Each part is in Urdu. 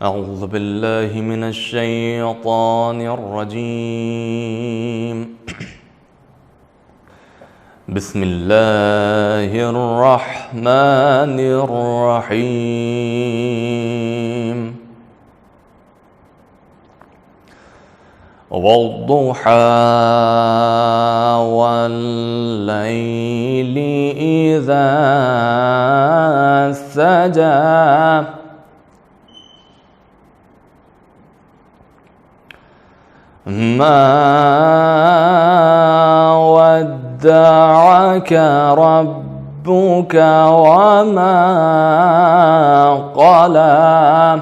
أعوذ بالله من الشيطان الرجيم. بسم الله الرحمن الرحيم. والضحى والليل إذا سجى ما ودعك ربك وما قلى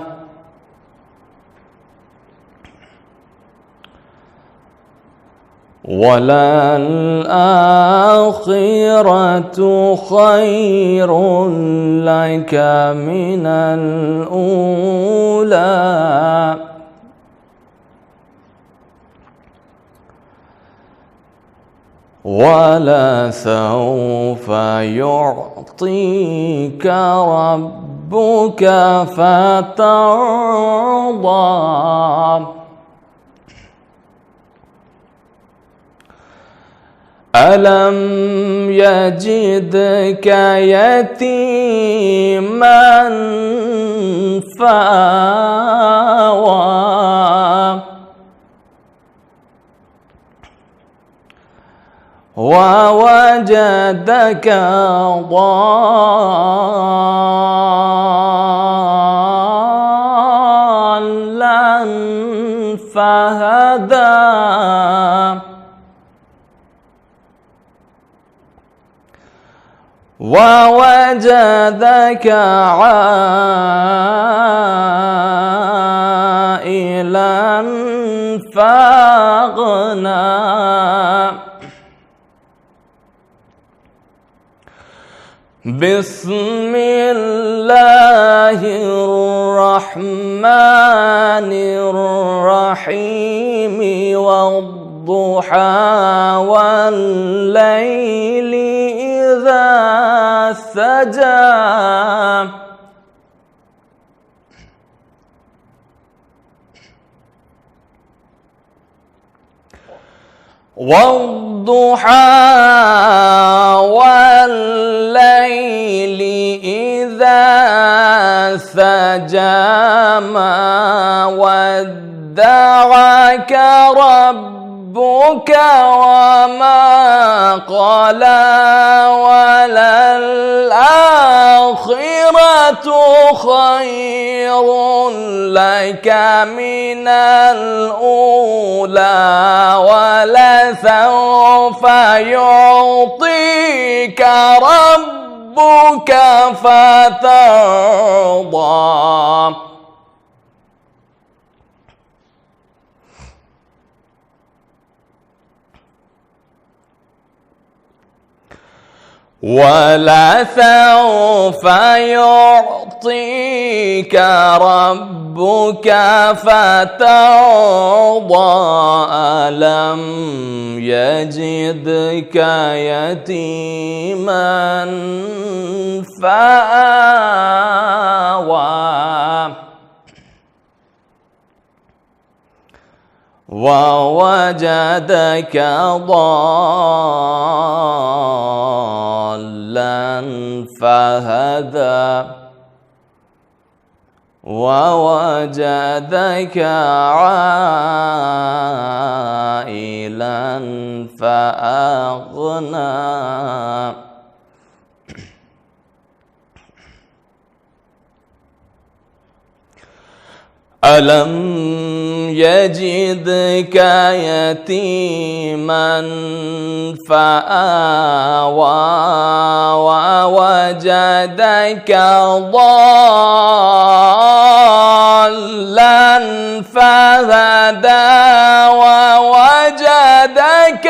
وللآخرة خير لك من الأولى ولسوف يعطيك ربك فترضى ألم يجدك يتيما فآوى ووجدك ضالا فهدى ووجدك عائلا فأغنى بسم الله الرحمن الرحيم والضحى والليل إذا سجى والضحى والليل إذا سجى ما ودعك ربك وما قلى وللآخرة خير لك من الأولى ولسوف يعطيك ربك فترضى ولسوف يعطيك ربك فترضى ألم يجدك يتيما فآوى ووجدك ضالا فهدى ووجدك عائلا فأغنى ألم يجدك يتيما فآوى ووجدك ضالا فهدى ووجدك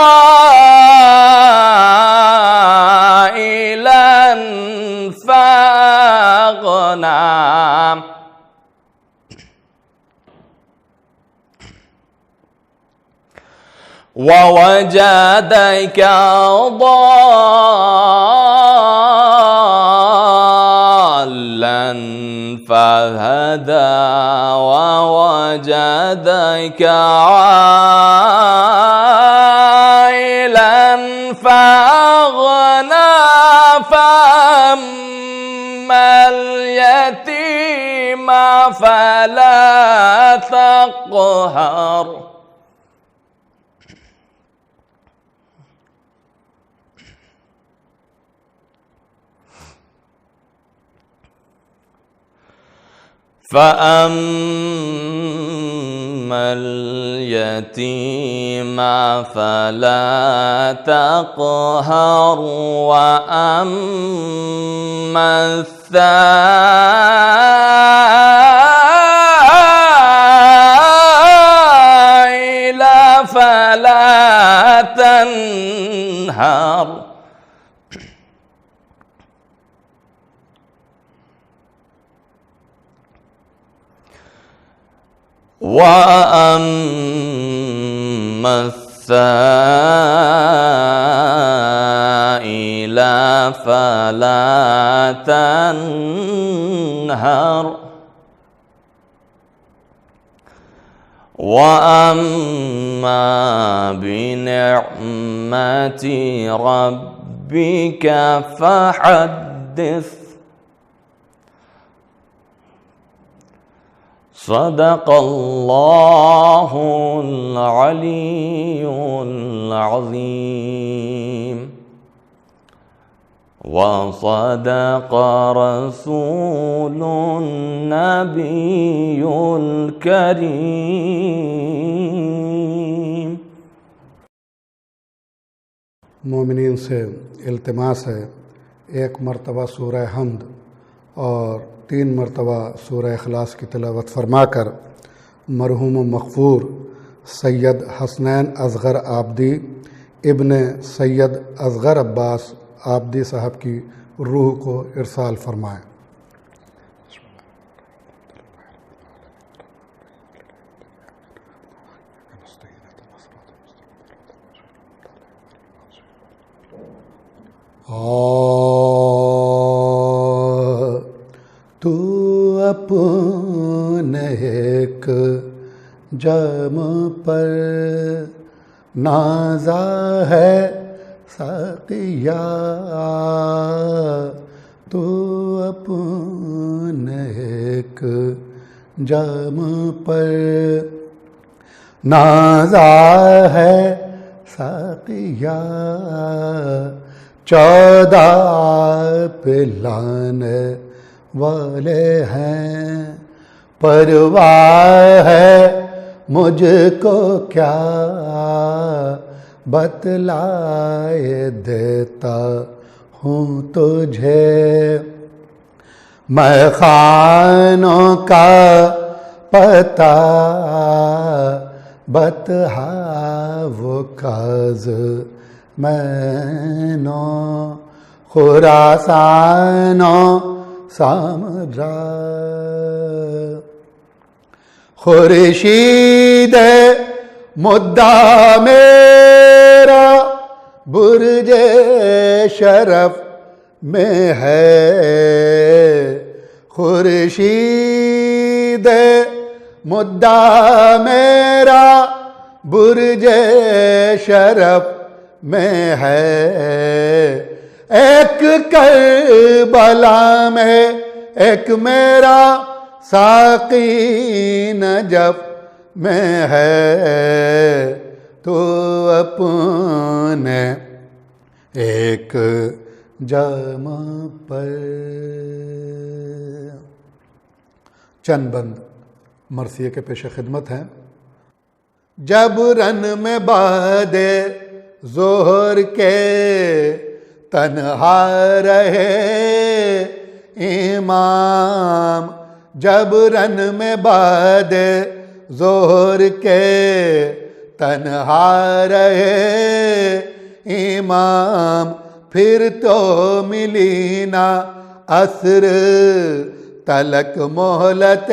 عائلا فأغنى ووجدك ضالا ضالا فهدى ووجدك عائلا فأغنى فأما اليتيم فلا تقهر فأما اليتيم فلا تقهر وأما السائل فلا تنهر وأما السائل فلا تنهر وأما بنعمة ربك فحدث صدق الله العلي العظيم وصدق رسول النبي الكريم۔ مومنین سے التماس ہے ایک مرتبہ سورہ حمد اور 3 مرتبہ سورہ اخلاص کی تلاوت فرما کر مرحوم و مغفور سید حسنین اصغر آبدی ابن سید اصغر عباس آبدی صاحب کی روح کو ارسال فرمائیں۔ تو اپنے ایک جم پر نازا ہے ساقیا، تو اپنے ایک جم پر نازا ہے ساقیا، 14 پلانے والے ہیں، پرواہ ہے مجھ کو کیا، بتلائے دیتا ہوں تجھے میں خانوں کا پتہ، بتہا وہ کاز مینو خراسانو سامرا، خورشید مدعا میرا برج شرف میں ہے، خورشید مدعا میرا برج شرف میں ہے، ایک کربلا میں ایک میرا ساقی نجف میں ہے، تو اپنے ایک جم پر۔ چند بند مرثیے کے پیش خدمت ہیں۔ جب رن میں بعد ظہر کے تنہا رہے امام، جب رن میں بعد ظہر کے تنہا رہے امام، پھر تو ملی نا عصر تلک مہلت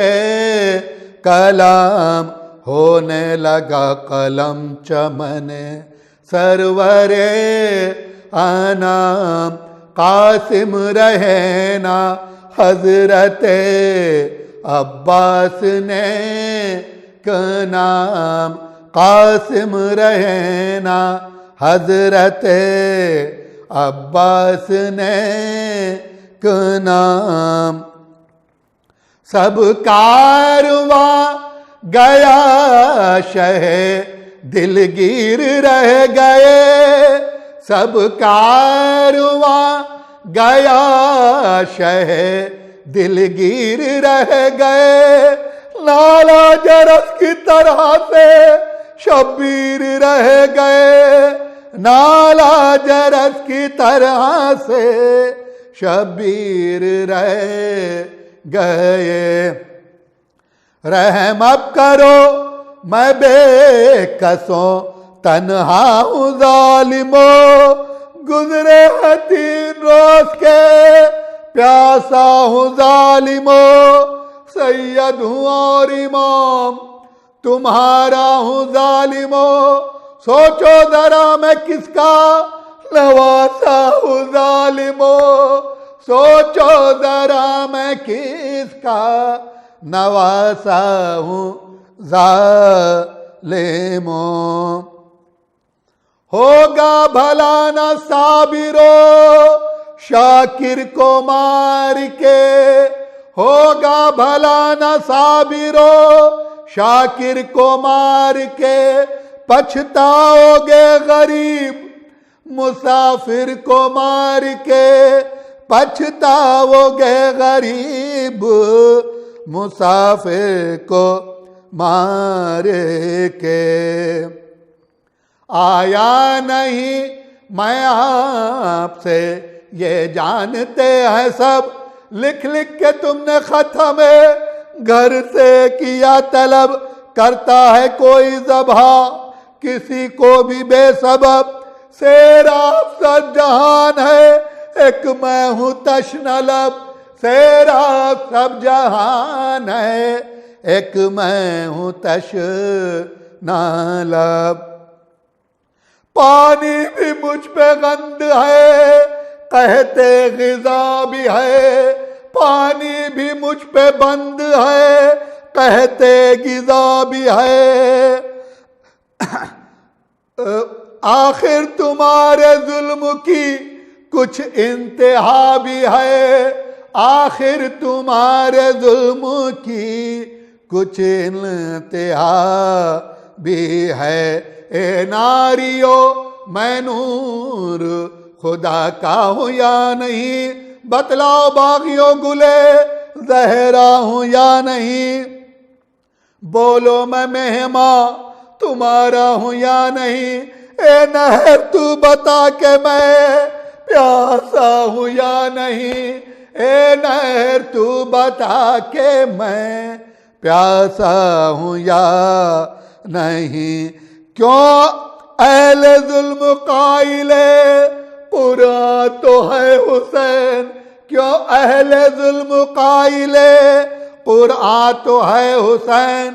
کلام، ہونے لگا قلم چمن سرور انام، قاسم رہے نا حضرت عباس نے کا نام قاسم رہے نا، حضرت عباس نے کا نام. سب کارواں گیا شہ دلگیر رہ گئے، سب کارواں گیا شہ دلگیر رہ گئے، نالا جرس کی طرح سے شبیر رہ گئے، نالا جرس کی طرح سے شبیر رہ گئے. رحم اب کرو میں بے کسوں تنہا ہوں ظالموں، گزرے ہیں 3 روز کے پیاسا ہوں ظالموں، سید ہوں اور امام تمہارا ہوں ظالموں، سوچو ذرا میں کس کا نواسا ہوں ظالموں، سوچو ذرا میں کس کا نواسا ہوں ظالموں. ہوگا بھلا نہ صابرو شاکر کو مار کے، ہوگا بھلا نہ صابرو شاکر کو مار کے، پچھتاؤ گے غریب مسافر کو مار کے، پچھتاؤ گے غریب مسافر کو مار کے. آیا نہیں میں آپ سے یہ جانتے ہیں سب، لکھ لکھ کے تم نے خط ہمیں گھر سے کیا طلب، کرتا ہے کوئی ذبح کسی کو بھی بے سبب، سیراب سب جہان ہے ایک میں ہوں تشنہ لب، سیراب سب جہان ہے ایک میں ہوں تشنہ لب. پانی بھی مجھ پہ گند ہے کہتے غذا بھی ہے، پانی بھی مجھ پہ بند ہے کہتے غذا بھی ہے، آخر تمہارے ظلم کی کچھ انتہا بھی ہے، آخر تمہارے ظلم کی کچھ انتہا بھی ہے. اے ناریو میں نور خدا کا ہوں یا نہیں، بتلاؤ باغیوں گلے زہرا ہوں یا نہیں، بولو میں مہماں تمہارا ہوں یا نہیں، اے نہر تو بتا کہ میں پیاسا ہوں یا نہیں، اے نہر تو بتا کہ میں پیاسا ہوں یا نہیں. کیوں اہل ظلم قائل پورا تو ہے حسین، کیوں اہل ظلم قائل پورا تو ہے حسین،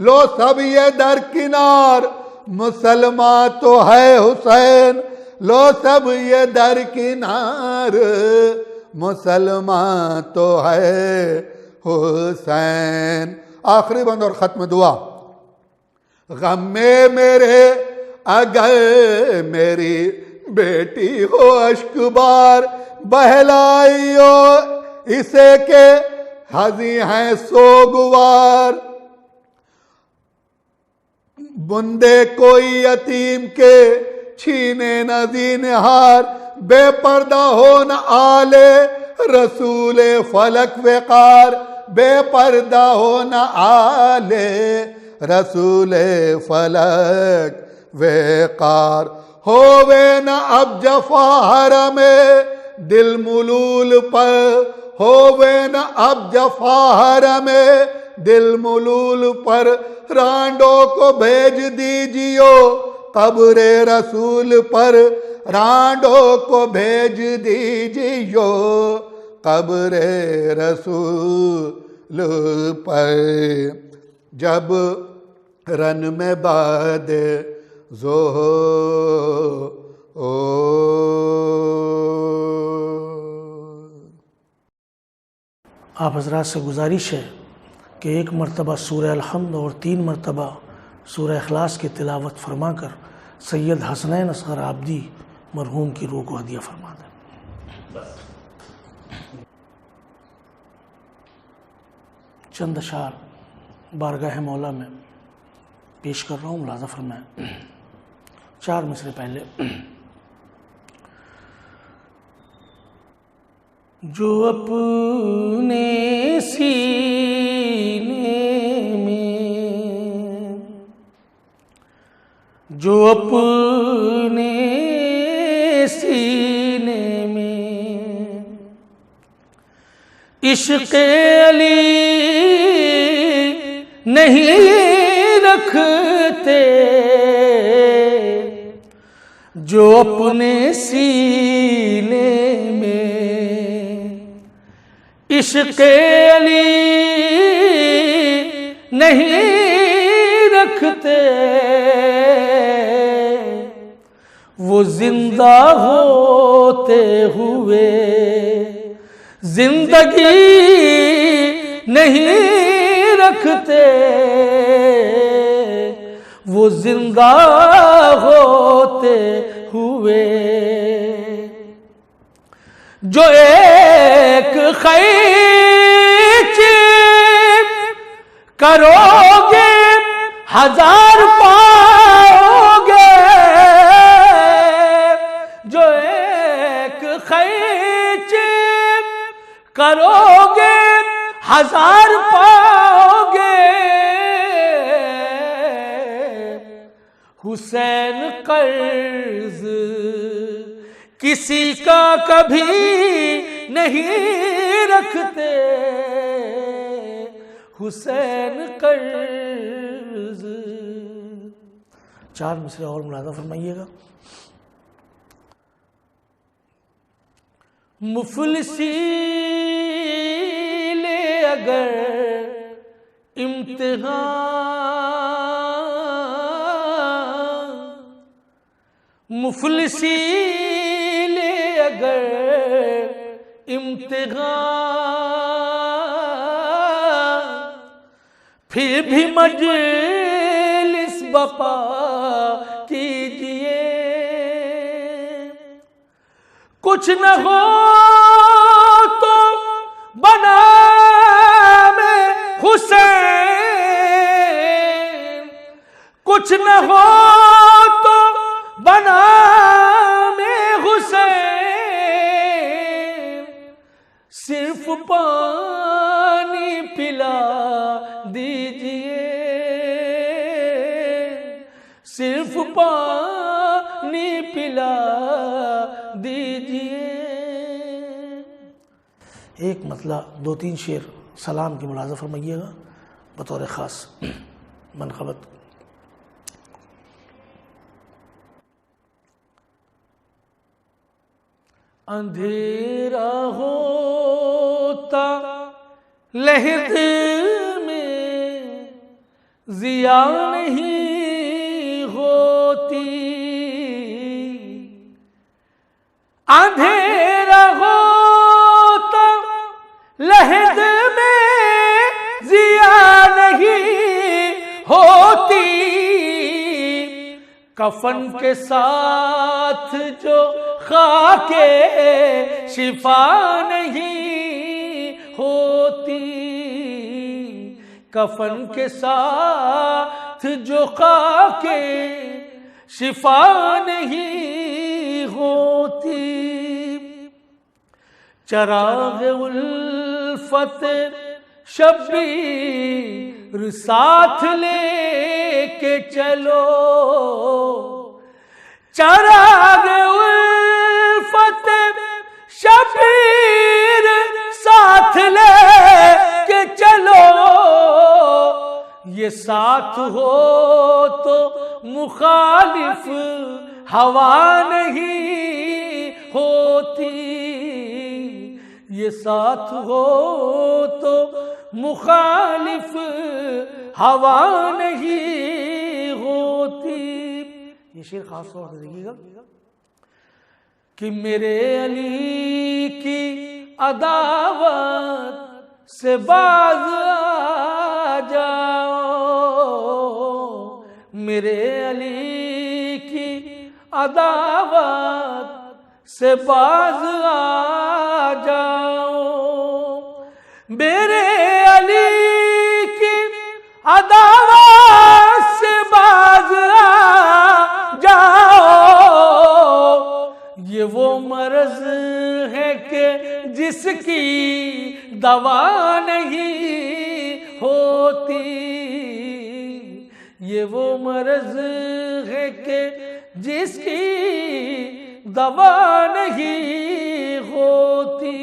لو سب یہ درکنار مسلمان تو ہے حسین، لو سب یہ درکنار مسلمان تو ہے حسین. آخری بند اور ختم دعا. غم میں میرے اگر میری بیٹی ہو اشک بار، بہلائیو اسے کہ ہنسی ہیں سوگوار، بندے کوئی یتیم کے چھینے نہ زینہار، بے پردہ ہو نہ آلے رسول فلک وقار، بے پردہ ہو نہ آلے رسول فلک وقار، ہووے نہ اب جفا حرم دل ملول پر، ہووے نہ اب جفا حرم دل ملول پر، رانڈوں کو بھیج دیجیو قبر رسول پر، رانڈوں کو بھیج دیجیو قبر رسول پر. جب رن میں باد ظہور آپ حضرات سے گزارش ہے کہ 1 مرتبہ سورہ الحمد اور 3 مرتبہ سورہ اخلاص کی تلاوت فرما کر سید حسنین اصغر عابدی مرحوم کی روح کو ہدیہ فرما دیں۔ چند اشعار بارگاہ مولا میں پیش کر رہا ہوں، ملاحظہ فرمائیں۔ 4 مصرے پہلے۔ جو اپنے سینے میں، جو اپنے سینے میں عشق علی نہیں رکھتے، جو اپنے سینے میں عشق علی نہیں رکھتے، وہ زندہ ہوتے ہوئے زندگی نہیں رکھتے، وہ زندہ ہوتے ہوئے جو ایک خیچ کرو گے 1000 پاؤ گے، جو ایک خیچ کرو گے 1000 پاؤ گے، حسین قرض کسی کا کبھی نہیں رکھتے، حسین قرض۔ 4 مصرے اور ملاحظہ فرمائیے گا۔ مفلسی لے اگر امتحان، مفلسی لے اگر امتحان، پھر بھی مجلس بپا کیجئے، کچھ نہ ہو تو بنام حسین، کچھ نہ ہو تو بنام حسین، صرف پانی پلا دیجئے، صرف پانی پلا دیجئے۔ ایک مطلع 2-3 شعر سلام کی ملاحظہ فرمائیے گا بطور خاص منقبت۔ اندھیرا ہوتا لہد میں ضیا نہیں ہوتی، اندھیرا ہوتا لہد میں ضیا نہیں ہوتی، کفن کے ساتھ جو خاک شفا نہیں ہوتی، کفن کے ساتھ جو خاک شفا نہیں ہوتی، چراغ الفت شبیر ساتھ لے کے چلو، چراغ الفت شبیر ساتھ لے کے چلو، یہ ساتھ ہو تو مخالف ہوا نہیں ہوتی، یہ ساتھ ہو تو مخالف ہوا نہیں ہوتی۔ یہ شعر خاص طور سے دیکھیے گا کہ میرے علی کی عداوت سے باز آ جاؤ، میرے علی کی عداوت سے باز آ جاؤ، میرے علی کی عداوت سے باز آ جاؤ، یہ وہ مرض ہے کہ جس کی دوا نہیں ہوتی، یہ وہ مرض ہے کہ جس کی دوا نہیں ہوتی،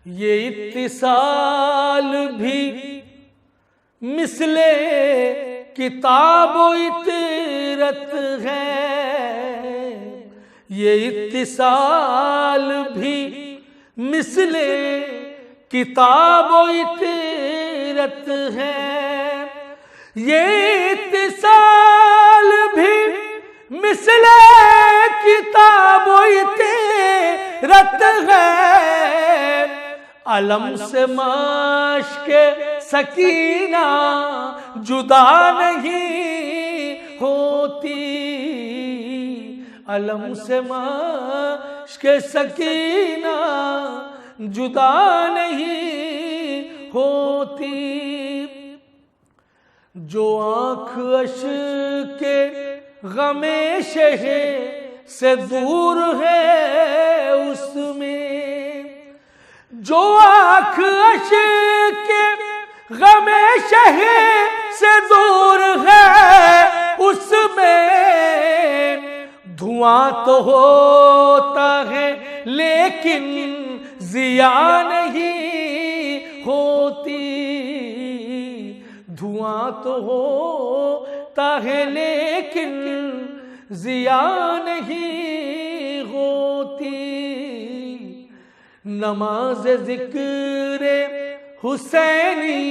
یہ اتصال بھی مثل کتاب و اطرت ہے، یہ اتصال بھی مثل کتاب و اطرت ہے، یہ اتصال بھی مثل کتاب و اطرت ہے، علم سے مشک سکینہ جدا نہیں ہوتی، علم سے مشک سکینہ جدا نہیں ہوتی، جو آنکھ اشک غم شہ سے دور ہے اس میں، جو آنکھ اشک غم شہ سے دور ہے اس میں، دھواں تو ہوتا ہے لیکن ضیاء نہیں ہوتی، دھواں تو ہوتا ہے لیکن ضیاء نہیں ہوتی، نماز ذکر حسینی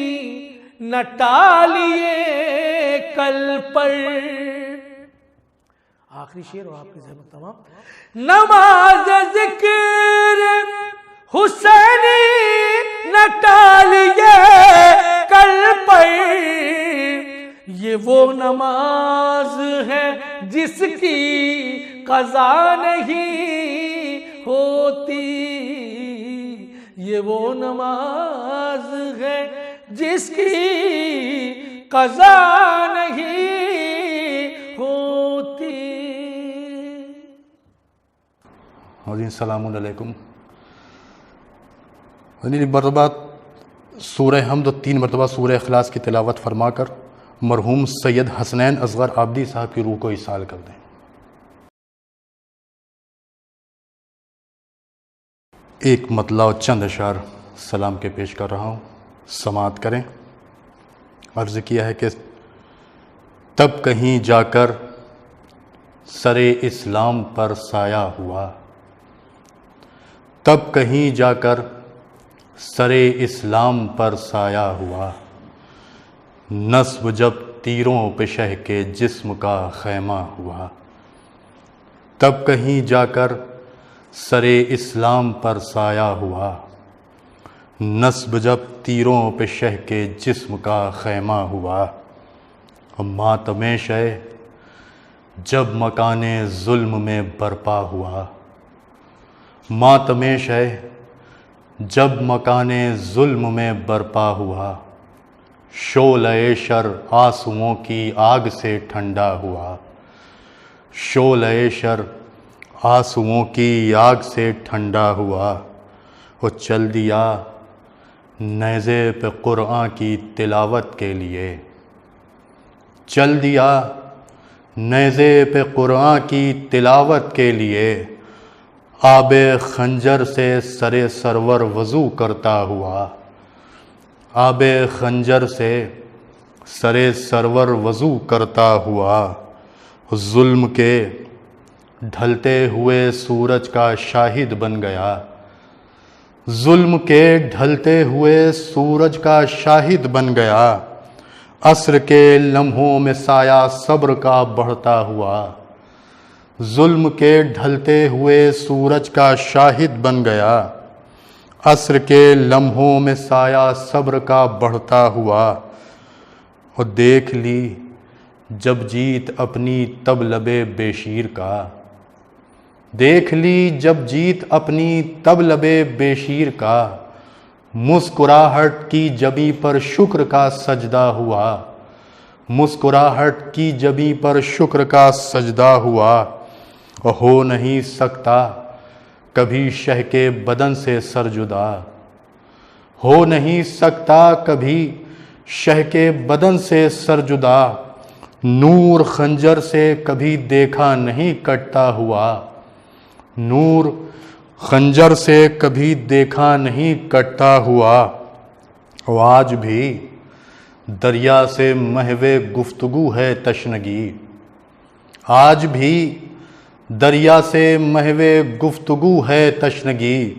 نہ ٹالیے کل پر، آخری شعر اور آپ کی ذہن تمام، نماز ذکر حسینی نہ ٹالیے کل پر، یہ وہ نماز ہے جس کی قضا نہیں ہوتی، یہ وہ نماز ہے جس کی قضا نہیں ہوتی۔ حاضرین السلام علیکم۔ ایک مرتبہ سورہ حمد و 3 مرتبہ سورہ اخلاص کی تلاوت فرما کر مرحوم سید حسنین اصغر عابدی صاحب کی روح کو ایصال کر دیں۔ ایک مطلع و چند اشعار سلام کے پیش کر رہا ہوں، سماعت کریں۔ عرض کیا ہے کہ تب کہیں جا کر سر اسلام پر سایہ ہوا، تب کہیں جا کر سر اسلام پر سایہ ہوا، نصب جب تیروں پہ شہ کے جسم کا خیمہ ہوا، تب کہیں جا کر سر اسلام پر سایہ ہوا، نصب جب تیروں پہ شہ کے جسم کا خیمہ ہوا، ماتم شہ جب مکان ظلم میں برپا ہوا، ماتم شہ جب مکان ظلم میں برپا ہوا، شعلہ شر آنسوؤں کی آگ سے ٹھنڈا ہوا، شعلہ شر آنسوؤں کی آگ سے ٹھنڈا ہوا، وہ چل دیا نیزے پہ قرآن کی تلاوت کے لیے، چل دیا نیزے پہ قرآن کی تلاوت کے لیے، آب خنجر سے سر سرور وضو کرتا ہوا، آب خنجر سے سر سرور وضو کرتا ہوا، ظلم کے ڈھلتے ہوئے سورج کا شاہد بن گیا، ظلم کے ڈھلتے ہوئے سورج کا شاہد بن گیا، عصر کے لمحوں میں سایہ صبر کا بڑھتا ہوا، ظلم کے ڈھلتے ہوئے سورج کا شاہد بن گیا، عصر کے لمحوں میں سایہ صبر کا بڑھتا ہوا، اور دیکھ لی جب جیت اپنی تب لبے بے شیر کا، دیکھ لی جب جیت اپنی تب لبے بے شیر کا، مسکراہٹ کی جبیں پر شکر کا سجدہ ہوا، مسکراہٹ کی جبیں پر شکر کا سجدہ ہوا، اور ہو نہیں سکتا کبھی شہ کے بدن سے سر جدا، ہو نہیں سکتا کبھی شہ کے بدن سے سر جدا، نور خنجر سے کبھی دیکھا نہیں کٹتا ہوا، نور خنجر سے کبھی دیکھا نہیں کٹتا ہوا، اور آج بھی دریا سے محو گفتگو ہے تشنگی، آج بھی دریا سے محو گفتگو ہے تشنگی،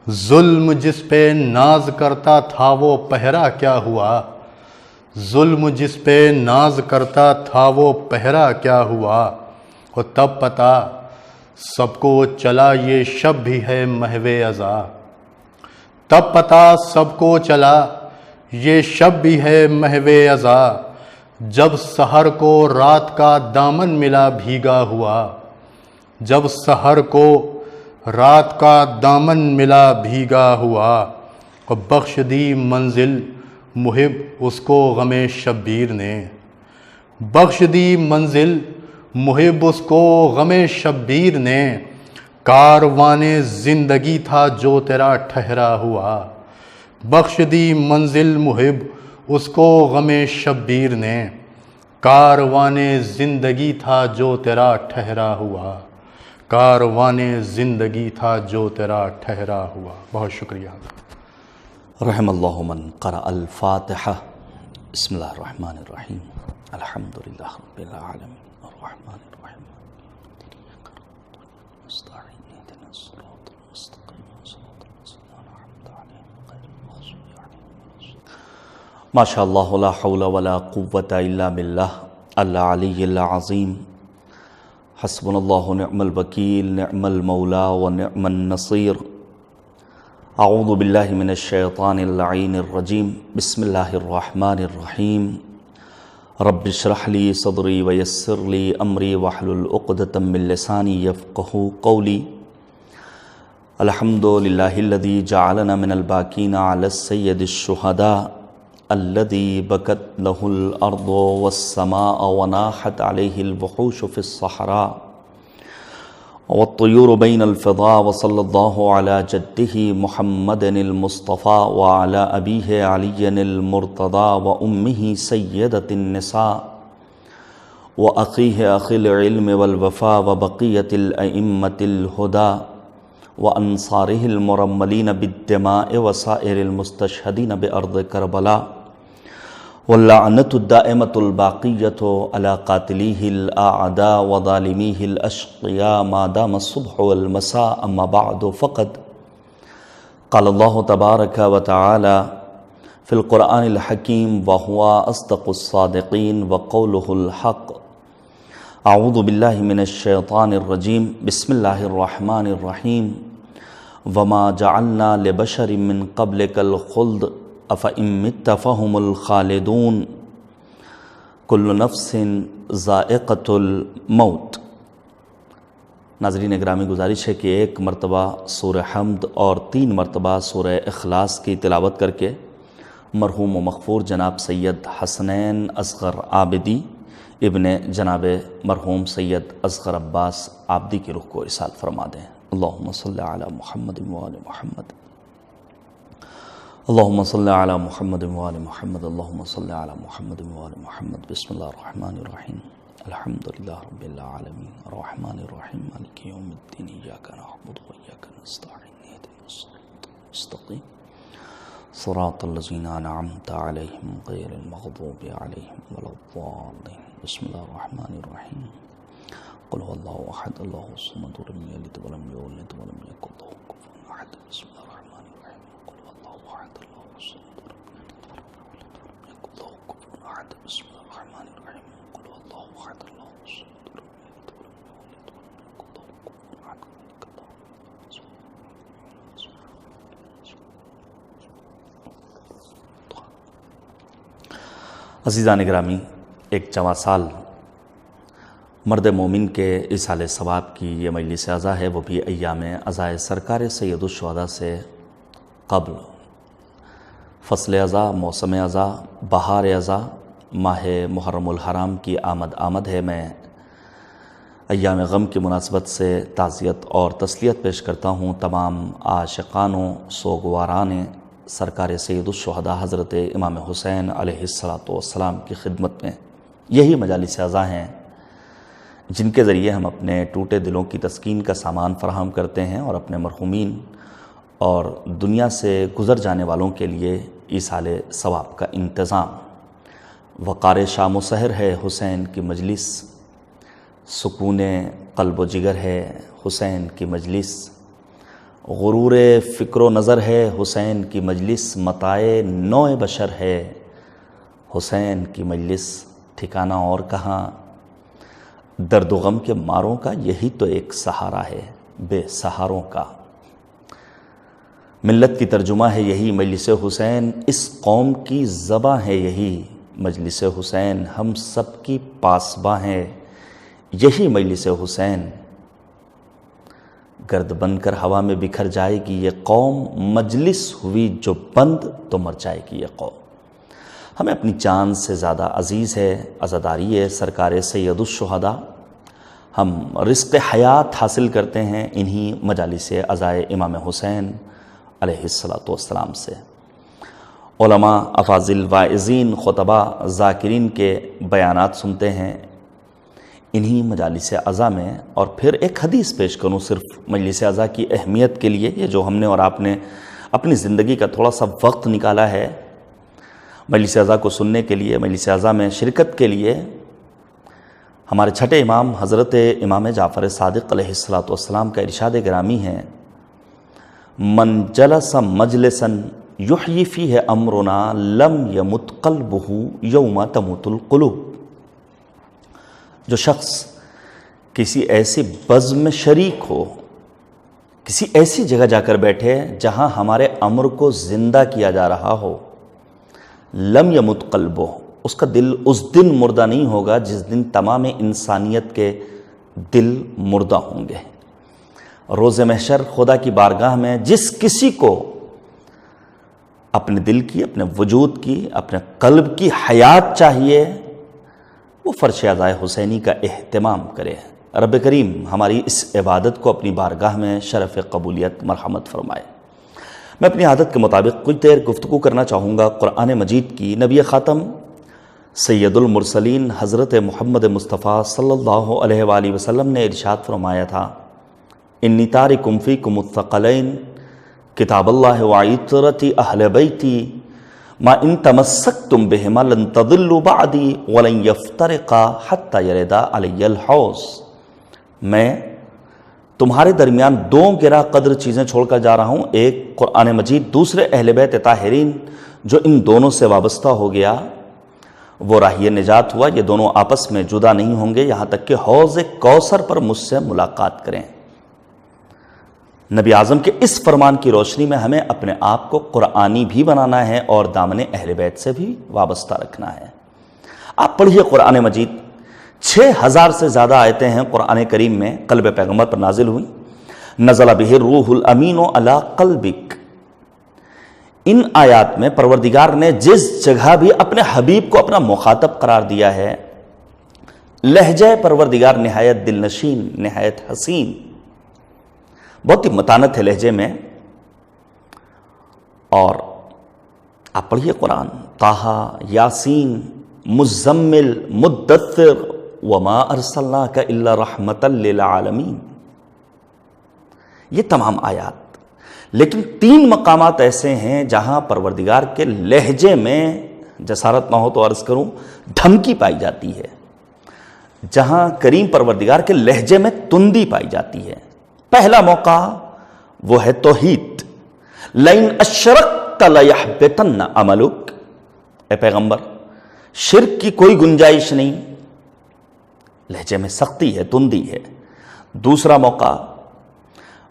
ظلم جس پہ ناز کرتا تھا وہ پہرا کیا ہوا، ظلم جس پہ ناز کرتا تھا وہ پہرا کیا ہوا، اور تب پتہ سب کو چلا یہ شب بھی ہے محو ازاں، تب پتہ سب کو چلا یہ شب بھی ہے محو ازاں، جب سحر کو رات کا دامن ملا بھیگا ہوا، جب سحر کو رات کا دامن ملا بھیگا ہوا، اور بخش دی منزل محب اس کو غم شبیر نے، بخش دی منزل محب اس کو غم شبیر نے، کاروان زندگی تھا جو تیرا ٹھہرا ہوا، بخش دی منزل محب اس کو غم شبیر نے، کاروان زندگی تھا جو تیرا ٹھہرا ہوا، کاروان زندگی تھا جو تیرا ٹھہرا ہوا۔ بہت شکریہ۔ رحم اللہ من قرأ الفاتحہ۔ بسم اللہ الرحمن الرحیم، الحمد للہ رب العالمین الرحمن الرحیم ماشاء اللہ، لا حول ولا قوة الا باللہ العلی العظیم۔ حسبنا اللہ نعم الوکیل، نعم المولا ونعم النصیر۔ اعوذ باللہ من الشیطان اللعین الرجیم، بسم اللہ الرحمن الرحیم۔ رب اشرح لی صدری ویسر لی امری واحلل عقدۃ من لسانی یفقہوا قولی۔ الحمد للہ الذی جعلنا من الباکین علی السید الشہداء الذی بکت له الارض والسماء وناحت علیہ الوحوش فی الصحراء والطیور بین الفضاء، وصلی اللہ علی جدہ محمد المصطفیٰ وعلی ابیہ علی المرتضیٰ وامہ سیدۃ النساء واخیہ اخی العلم والوفاء وبقیۃ الائمۃ الہدیٰ وانصارہ المرملین بالدماء وسائر المستشہدین بارض کربلاء، واللعنة الدائمة الباقية على قاتليه الأعداء وظالميه الأشقياء ما دام الصبح والمساء، أما بعد فقد قال الله تبارك وتعالى في القرآن الحكيم وهو أصدق الصادقين وقوله الحق۔ أعوذ بالله من الشيطان الرجيم، بسم الله الرحمن الرحيم۔ وما جعلنا لبشر من قبلك الخلد افإن مت فهم الخالدون، کل نفس ذائقۃ الموت۔ ناظرین گرامی، گزارش ہے کہ ایک مرتبہ سورہ حمد اور 3 مرتبہ سورہ اخلاص کی تلاوت کر کے مرحوم و مغفور جناب سید حسنین اصغر عابدی ابن جناب مرحوم سید اصغر عباس عابدی کی روح کو ارسال فرما دیں۔ اللہم صلی علی محمد وآل محمد، اللہم صلی علی محمد وآل محمد، اللہم صلی علی محمد وآل محمد۔ بسم اللہ الرحمن الرحیم، الحمد للہ رب العالمین الرحمن الرحیم مالک یوم الدین، ایاک نعبد وایاک نستعین، اہدنا الصراط المستقیم، صراط الذین انعمت علیہم غیر المغضوب علیہم ولا الضالین۔ بسم اللہ الرحمن الرحیم، قل هو اللہ احد اللہ الصمد لم یلد ولم یولد ولم یکن له کفوا احد۔ بسم اللہ الرحمن الرحیم، قل هو اللہ احد اللہ الصمد لم یلد ولم یکن له کفوا احد۔ بسم اللہ الرحمن الرحیم، قل هو اللہ احد اللہ الصمد لم یلد ولم یولد ولم یکن له کفوا احد۔ عزیزان گرامی، ایک جواں سال مرد مومن کے ایصال ثواب کی یہ مجلس عزا ہے، وہ بھی ایام عزائے سرکار سید الشہداء سے قبل۔ فصل عزا، موسم عزا، بہار عزا، ماہ محرم الحرام کی آمد ہے۔ میں ایام غم کی مناسبت سے تعزیت اور تسلیت پیش کرتا ہوں تمام عاشقان و سوگواران سرکار سید الشہداء حضرت امام حسین علیہ السلام کی خدمت میں۔ یہی مجالس عزا ہیں جن کے ذریعے ہم اپنے ٹوٹے دلوں کی تسکین کا سامان فراہم کرتے ہیں اور اپنے مرحومین اور دنیا سے گزر جانے والوں کے لیے ایصال ثواب کا انتظام۔ وقار شام و سحر ہے حسین کی مجلس، سکون قلب و جگر ہے حسین کی مجلس، غرور فکر و نظر ہے حسین کی مجلس، متاع نوع بشر ہے حسین کی مجلس، ٹھکانہ اور کہاں درد و غم کے ماروں کا، یہی تو ایک سہارا ہے بے سہاروں کا۔ ملت کی ترجمہ ہے یہی مجلس حسین، اس قوم کی زباں ہے یہی مجلس حسین، ہم سب کی پاسباں ہے یہی مجلس حسین۔ گرد بن کر ہوا میں بکھر جائے گی یہ قوم، مجلس ہوئی جو بند تو مر جائے گی یہ قوم۔ ہمیں اپنی جان سے زیادہ عزیز ہے عزاداری ہے سرکار سید الشہداء۔ ہم رزق حیات حاصل کرتے ہیں انہی مجالس عزائے امام حسین علیہ السلام سے۔ علماء، افاضل، واعظین، خطباء، ذاکرین کے بیانات سنتے ہیں انہی مجالس عزا میں۔ اور پھر ایک حدیث پیش کروں صرف مجلس عزا کی اہمیت کے لیے، یہ جو ہم نے اور آپ نے اپنی زندگی کا تھوڑا سا وقت نکالا ہے مجلس عزا کو سننے کے لیے، مجلس عزا میں شرکت کے لیے۔ ہمارے چھٹے امام حضرت امام جعفر صادق علیہ السلام کا ارشاد گرامی ہے، من جلس مجلسا یحیی فیہ امرنا لم یمت قلبہ یوم تموت القلوب۔ جو شخص کسی ایسی بزم میں شریک ہو، کسی ایسی جگہ جا کر بیٹھے جہاں ہمارے امر کو زندہ کیا جا رہا ہو، لم یمت قلبہ، اس کا دل اس دن مردہ نہیں ہوگا جس دن تمام انسانیت کے دل مردہ ہوں گے۔ روز محشر خدا کی بارگاہ میں جس کسی کو اپنے دل کی، اپنے وجود کی، اپنے قلب کی حیات چاہیے، وہ فرش عزائے حسینی کا اہتمام کرے۔ رب کریم ہماری اس عبادت کو اپنی بارگاہ میں شرف قبولیت مرحمت فرمائے۔ میں اپنی عادت کے مطابق کچھ دیر گفتگو کرنا چاہوں گا قرآن مجید کی۔ نبی خاتم سید المرسلین حضرت محمد مصطفیٰ صلی اللہ علیہ وآلہ وسلم نے ارشاد فرمایا تھا، انی تارکم فیکم الثقلین کتاب اللہ وعطرتی اہل بیتی ما ان تمسکتم بہما لن تضلوا بعدی ولن یفترقا حتی یردا علی الحوض۔ میں تمہارے درمیان دو گرا قدر چیزیں چھوڑ کر جا رہا ہوں، ایک قرآن مجید، دوسرے اہل بیت طاہرین۔ جو ان دونوں سے وابستہ ہو گیا وہ راہی نجات ہوا، یہ دونوں آپس میں جدا نہیں ہوں گے یہاں تک کہ حوض کوثر پر مجھ سے ملاقات کریں۔ نبی اعظم کے اس فرمان کی روشنی میں ہمیں اپنے آپ کو قرآنی بھی بنانا ہے اور دامن اہل بیت سے بھی وابستہ رکھنا ہے۔ آپ پڑھیے قرآن مجید، 6000 سے زیادہ آیتیں ہیں قرآن کریم میں، قلب پیغمبر پر نازل ہوئی۔ نزل بہ الروح الامین علی قلبک۔ ان آیات میں پروردگار نے جس جگہ بھی اپنے حبیب کو اپنا مخاطب قرار دیا ہے، لہجہ پروردگار نہایت دل نشین، نہایت حسین، بہت ہی متانت ہے لہجے میں۔ اور آپ پڑھیے قرآن، طٰہٰ، یاسین، مزمل، مدثر، وما ارسلناک الا رحمتا للعالمین، یہ تمام آیات۔ لیکن 3 مقامات ایسے ہیں جہاں پروردگار کے لہجے میں، جسارت نہ ہو تو عرض کروں، دھمکی پائی جاتی ہے، جہاں کریم پروردگار کے لہجے میں تندی پائی جاتی ہے۔ پہلا موقع وہ ہے توحید، لئن اشرکت لیحبطن عملک، اے پیغمبر شرک کی کوئی گنجائش نہیں، لہجے میں سختی ہے، تندی ہے۔ دوسرا موقع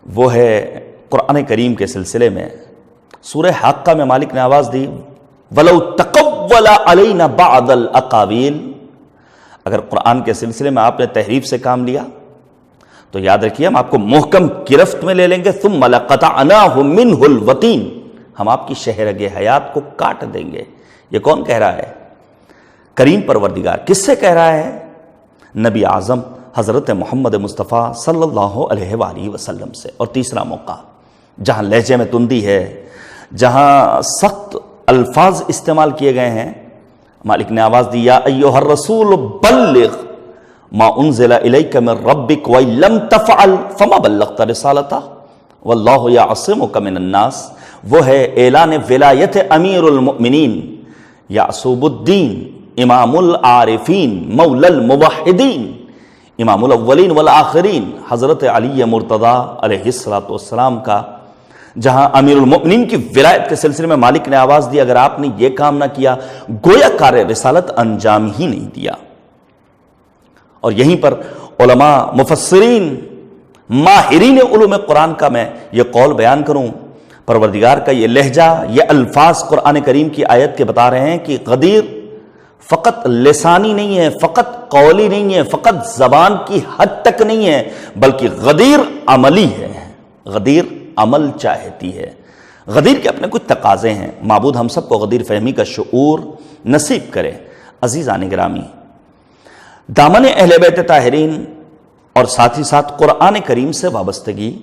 وہ ہے قرآن کریم کے سلسلے میں، سورہ حاقہ میں مالک نے آواز دی، وَلَوْ تَقَوَّلَ فَضَّلَ عَلَيْنَا بَعْضَ الْأَقَاوِيلِ، اگر قرآن کے سلسلے میں آپ نے تحریف سے کام لیا تو یاد رکھیے ہم آپ کو محکم گرفت میں لے لیں گے. ثُمَّ لَقَطَعْنَاهُ مِنْهُ الْوَتِينَ، ہم آپ کی شہرگ حیات کو کاٹ دیں گے. یہ کون کہہ رہا ہے؟ کریم پروردگار. کس سے کہہ رہا ہے؟ نبی اعظم حضرت محمد مصطفیٰ صلی اللہ علیہ وآلہ وسلم سے. اور تیسرا موقع جہاں لہجے میں تندی ہے، جہاں سخت الفاظ استعمال کیے گئے ہیں، مالک نے آواز دی یا ایھا الرسول بلغ ما انزل الیک من ربک وان لم تفعل فما بلغت رسالتہ واللہ یعصمک من الناس. وہ ہے اعلان ولایت امیر المؤمنین یعصوب الدین امام العارفین مولا الموحدین امام الاولین والآخرین حضرت علی مرتضیٰ علیہ السلام کا، جہاں امیر المؤمنین کی ولایت کے سلسلے میں مالک نے آواز دی اگر آپ نے یہ کام نہ کیا گویا کار رسالت انجام ہی نہیں دیا. اور یہیں پر علماء مفسرین ماہرین علوم قرآن کا میں یہ قول بیان کروں، پروردگار کا یہ لہجہ، یہ الفاظ قرآن کریم کی آیت کے بتا رہے ہیں کہ غدیر فقط لسانی نہیں ہے، فقط قولی نہیں ہے، فقط زبان کی حد تک نہیں ہے، بلکہ غدیر عملی ہے. غدیر عمل چاہتی ہے. غدیر کے اپنے کچھ تقاضے ہیں. معبود ہم سب کو غدیر فہمی کا شعور نصیب کرے. عزیزان گرامی، دامن اہل بیت طاہرین اور ساتھ ہی ساتھ قرآن کریم سے وابستگی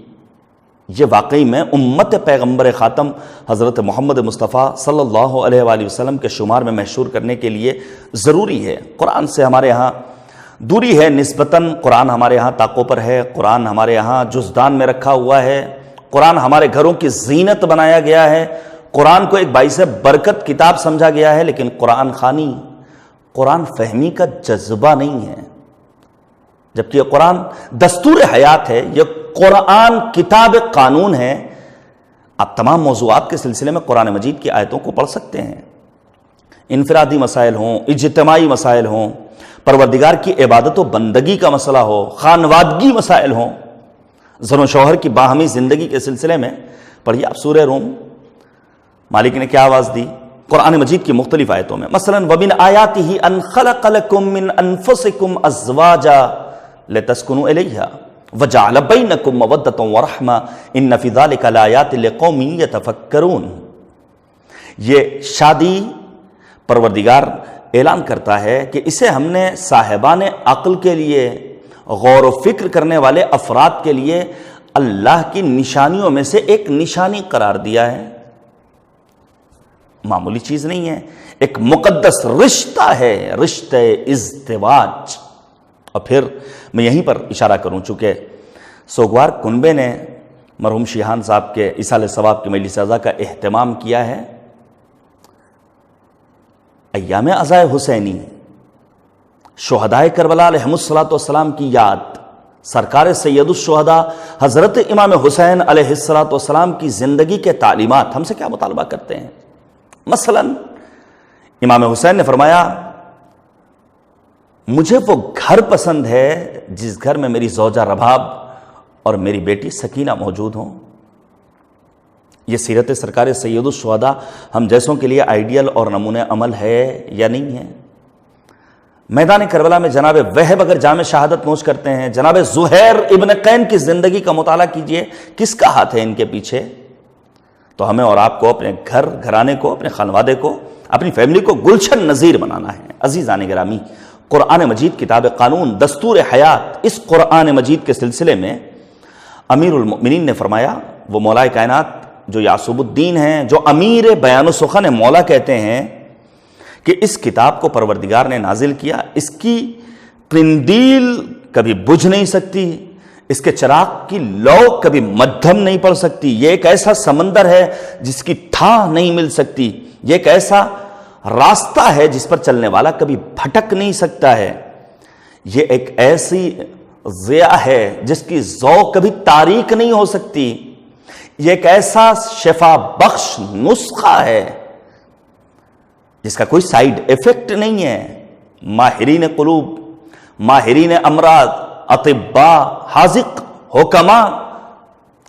یہ واقعی میں امت پیغمبر خاتم حضرت محمد مصطفیٰ صلی اللہ علیہ وآلہ وسلم کے شمار میں محشور کرنے کے لیے ضروری ہے. قرآن سے ہمارے ہاں دوری ہے نسبتاً، قرآن ہمارے ہاں طاقوں پر ہے، قرآن ہمارے ہاں جزدان میں رکھا ہوا ہے، قرآن ہمارے گھروں کی زینت بنایا گیا ہے، قرآن کو ایک باعث برکت کتاب سمجھا گیا ہے، لیکن قرآن خوانی، قرآن فہمی کا جذبہ نہیں ہے. جبکہ یہ قرآن دستور حیات ہے، یہ قرآن کتاب قانون ہے. آپ تمام موضوعات کے سلسلے میں قرآن مجید کی آیتوں کو پڑھ سکتے ہیں. انفرادی مسائل ہوں، اجتماعی مسائل ہوں، پروردگار کی عبادت و بندگی کا مسئلہ ہو، خانوادگی مسائل ہوں، زن و شوہر کی باہمی زندگی کے سلسلے میں پڑھیے آپ سورہ روم. مالک نے کیا آواز دی قرآن مجید کی مختلف آیتوں میں؟ مثلا وَمِنْ آیَاتِهِ أَنْ خَلَقَ لَكُم مِّنْ أَنفُسِكُمْ أَزْوَاجًا لِتَسْكُنُوا إِلَيْهَا وَجَعَلَ بَيْنَكُم مَّوَدَّةً وَرَحْمَةً إِنَّ فِي ذَلِكَ لَآيَاتٍ لِقَوْمٍ يَتَفَكَّرُونَ. یہ شادی پروردگار اعلان کرتا ہے کہ اسے ہم نے صاحبان عقل کے لیے، غور و فکر کرنے والے افراد کے لیے اللہ کی نشانیوں میں سے ایک نشانی قرار دیا ہے. معمولی چیز نہیں ہے، ایک مقدس رشتہ ہے، رشتہ ازدواج. اور پھر میں یہیں پر اشارہ کروں، چونکہ سوگوار کنبے نے مرحوم شیحان صاحب کے ایصال ثواب کی مجلس اعضا کا اہتمام کیا ہے. ایام عزائے حسینی، شہدائے کربلا علیہم الصلوۃ کی یاد، سرکار سید الشہداء حضرت امام حسین علیہ السلام کی زندگی کے تعلیمات ہم سے کیا مطالبہ کرتے ہیں. مثلا امام حسین نے فرمایا مجھے وہ گھر پسند ہے جس گھر میں میری زوجہ رباب اور میری بیٹی سکینہ موجود ہوں. یہ سیرت سرکار سید الشہداء ہم جیسوں کے لیے آئیڈیل اور نمونہ عمل ہے یا نہیں ہے؟ میدان کربلا میں جناب وہب اگر جام شہادت نوش کرتے ہیں، جناب زہیر ابن قین کی زندگی کا مطالعہ کیجئے، کس کا ہاتھ ہے ان کے پیچھے؟ تو ہمیں اور آپ کو اپنے گھر گھرانے کو، اپنے خانوادے کو، اپنی فیملی کو گلشن نظیر بنانا ہے. عزیزان گرامی، قرآن مجید کتاب قانون، دستور حیات، اس قرآن مجید کے سلسلے میں امیر المؤمنین نے فرمایا، وہ مولا کائنات جو یعصوب الدین ہیں، جو امیر بیان و سخن مولا کہتے ہیں، کہ اس کتاب کو پروردگار نے نازل کیا، اس کی قندیل کبھی بجھ نہیں سکتی، اس کے چراغ کی لو کبھی مدھم نہیں پڑ سکتی. یہ ایک ایسا سمندر ہے جس کی تھا نہیں مل سکتی. یہ ایک ایسا راستہ ہے جس پر چلنے والا کبھی بھٹک نہیں سکتا ہے. یہ ایک ایسی ضیاء ہے جس کی ذوق کبھی تاریک نہیں ہو سکتی. یہ ایک ایسا شفا بخش نسخہ ہے جس کا کوئی سائیڈ ایفیکٹ نہیں ہے. ماہرین قلوب، ماہرین امراض، اطباء، حاذق، حکماء،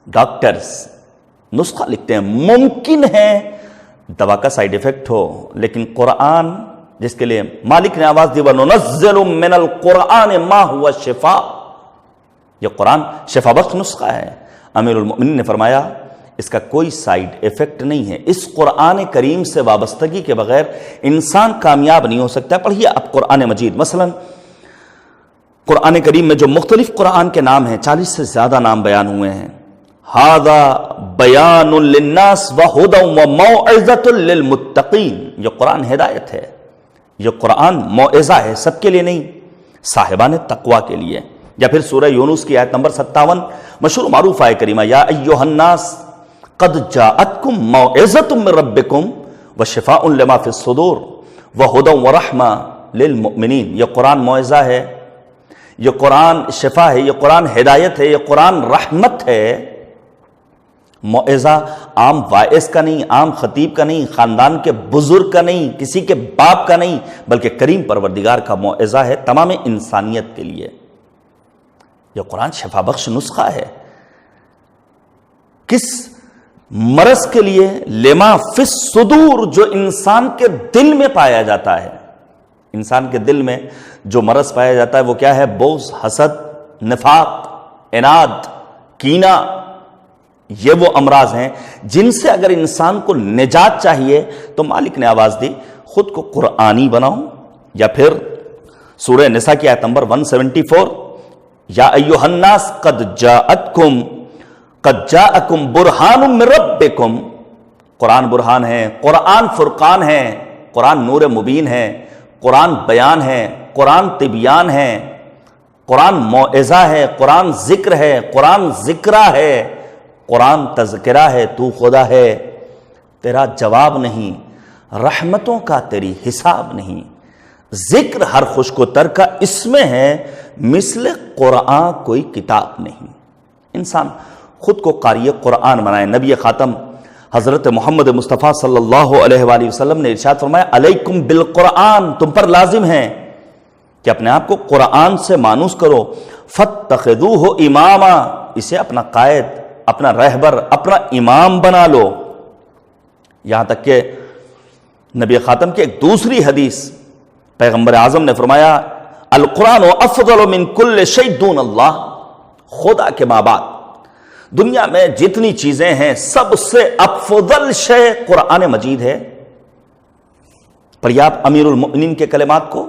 ڈاکٹرز نسخہ لکھتے ہیں. ممکن ہے دوا کا سائیڈ ایفیکٹ ہو، لیکن قرآن جس کے لیے مالک نے آواز دی وَنُنَزِّلُ مِنَ الْقُرْآنِ مَا هُوَ شِفَاء، یہ قرآن شفا بخش نسخہ ہے۔ امیر المؤمنین نے فرمایا اس کا کوئی سائیڈ ایفیکٹ نہیں ہے، اس قرآن کریم سے وابستگی کے بغیر انسان کامیاب نہیں ہو سکتا۔ پڑھیے اب قرآن مجید، مثلا قرآن کریم میں جو مختلف قرآن کے نام ہیں، 40 سے زیادہ نام بیان ہوئے ہیں۔ ھذا بیان للناس وہدی وموعظۃ للمتقین، یہ قرآن ہدایت ہے، یہ قرآن موعظہ ہے، سب کے لیے نہیں، صاحبان تقوی کے لیے۔ یا پھر سورہ یونس کی آیت نمبر 57 مشہور معروف آیت کریمہ، یا ایھا الناس قد جاءتکم موعظۃ من ربکم وشفاء لما فی الصدور وہدی ورحمہ للمؤمنین، یہ قرآن موعظہ ہے، یہ قرآن شفا ہے، یہ قرآن ہدایت ہے، یہ قرآن رحمت ہے۔ موعظہ عام واعظ کا نہیں، عام خطیب کا نہیں، خاندان کے بزرگ کا نہیں، کسی کے باپ کا نہیں، بلکہ کریم پروردگار کا موعظہ ہے تمام انسانیت کے لیے۔ یہ قرآن شفا بخش نسخہ ہے۔ کس مرض کے لیے؟ لما فی الصدور، جو انسان کے دل میں پایا جاتا ہے۔ انسان کے دل میں جو مرض پایا جاتا ہے وہ کیا ہے؟ بغض، حسد، نفاق، عناد، کینہ، یہ وہ امراض ہیں جن سے اگر انسان کو نجات چاہیے تو مالک نے آواز دی خود کو قرآنی بناؤ۔ یا پھر سورہ نساء کی آیت نمبر 174، یا ایھا الناس قد جاءکم برہان من ربکم، قرآن برہان ہے، قرآن فرقان ہے، قرآن نور مبین ہے، قرآن بیان ہے، قرآن تبیان ہے، قرآن موعظہ ہے، قرآن ذکر ہے، قرآن ذکرہ ہے، قرآن تذکرہ ہے، تو خدا ہے، تیرا جواب نہیں، رحمتوں کا تیری حساب نہیں، ذکر ہر خشک و تر کا اس میں ہے، مثل قرآن کوئی کتاب نہیں۔ انسان خود کو قاری قرآن بنائے۔ نبی خاتم حضرت محمد مصطفیٰ صلی اللہ علیہ وآلہ وسلم نے ارشاد فرمایا علیکم بالقرآن، تم پر لازم ہے کہ اپنے آپ کو قرآن سے مانوس کرو، فاتخذوہ اماما، اسے اپنا قائد، اپنا رہبر، اپنا امام بنا لو۔ یہاں تک کہ نبی خاتم کی ایک دوسری حدیث پیغمبر اعظم نے فرمایا القرآن افضل من کل شیء دون اللہ، خدا کے ماں بعد دنیا میں جتنی چیزیں ہیں سب سے افضل شے قرآن مجید ہے۔ پڑھیے آپ امیر المؤمنین کے کلمات کو۔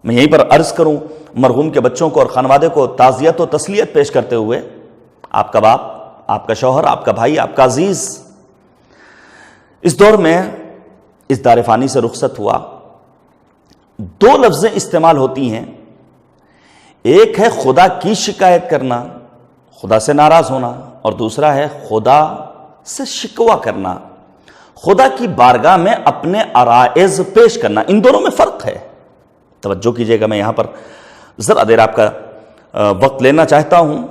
میں یہیں پر عرض کروں مرحوم کے بچوں کو اور خانوادے کو تعزیت و تسلیت پیش کرتے ہوئے، آپ کا باپ، آپ کا شوہر، آپ کا بھائی، آپ کا عزیز اس دور میں اس دار فانی سے رخصت ہوا۔ دو لفظیں استعمال ہوتی ہیں، ایک ہے خدا کی شکایت کرنا، خدا سے ناراض ہونا، اور دوسرا ہے خدا سے شکوہ کرنا، خدا کی بارگاہ میں اپنے عرائض پیش کرنا۔ ان دونوں میں فرق ہے، توجہ کیجئے گا۔ میں یہاں پر ذرا دیر آپ کا وقت لینا چاہتا ہوں۔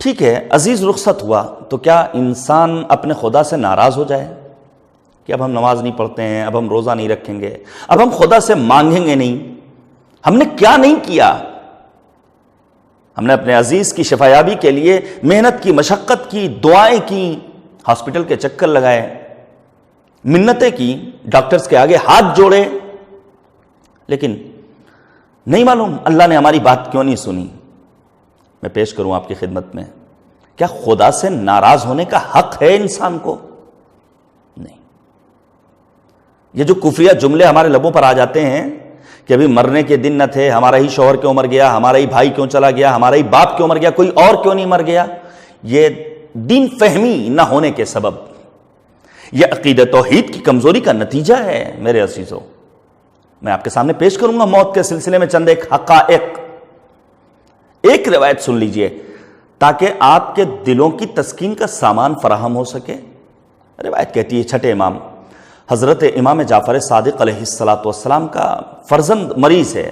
ٹھیک ہے، عزیز رخصت ہوا تو کیا انسان اپنے خدا سے ناراض ہو جائے کہ اب ہم نماز نہیں پڑھتے ہیں، اب ہم روزہ نہیں رکھیں گے، اب ہم خدا سے مانگیں گے نہیں؟ ہم نے کیا نہیں کیا؟ ہم نے اپنے عزیز کی شفایابی کے لیے محنت کی، مشقت کی، دعائیں کی، ہاسپٹل کے چکر لگائے، منتیں کی، ڈاکٹرز کے آگے ہاتھ جوڑے، لیکن نہیں معلوم اللہ نے ہماری بات کیوں نہیں سنی۔ میں پیش کروں آپ کی خدمت میں، کیا خدا سے ناراض ہونے کا حق ہے انسان کو؟ نہیں۔ یہ جو کفریہ جملے ہمارے لبوں پر آ جاتے ہیں کہ ابھی مرنے کے دن نہ تھے، ہمارا ہی شوہر کیوں مر گیا، ہمارا ہی بھائی کیوں چلا گیا، ہمارا ہی باپ کیوں مر گیا، کوئی اور کیوں نہیں مر گیا، یہ دین فہمی نہ ہونے کے سبب، یہ عقیدہ توحید کی کمزوری کا نتیجہ ہے۔ میرے عزیزو، میں آپ کے سامنے پیش کروں گا موت کے سلسلے میں چند ایک حقائق۔ ایک روایت سن لیجئے تاکہ آپ کے دلوں کی تسکین کا سامان فراہم ہو سکے۔ روایت کہتی ہے چھٹے امام حضرت امام جعفر صادق علیہ السلام کا فرزند مریض ہے،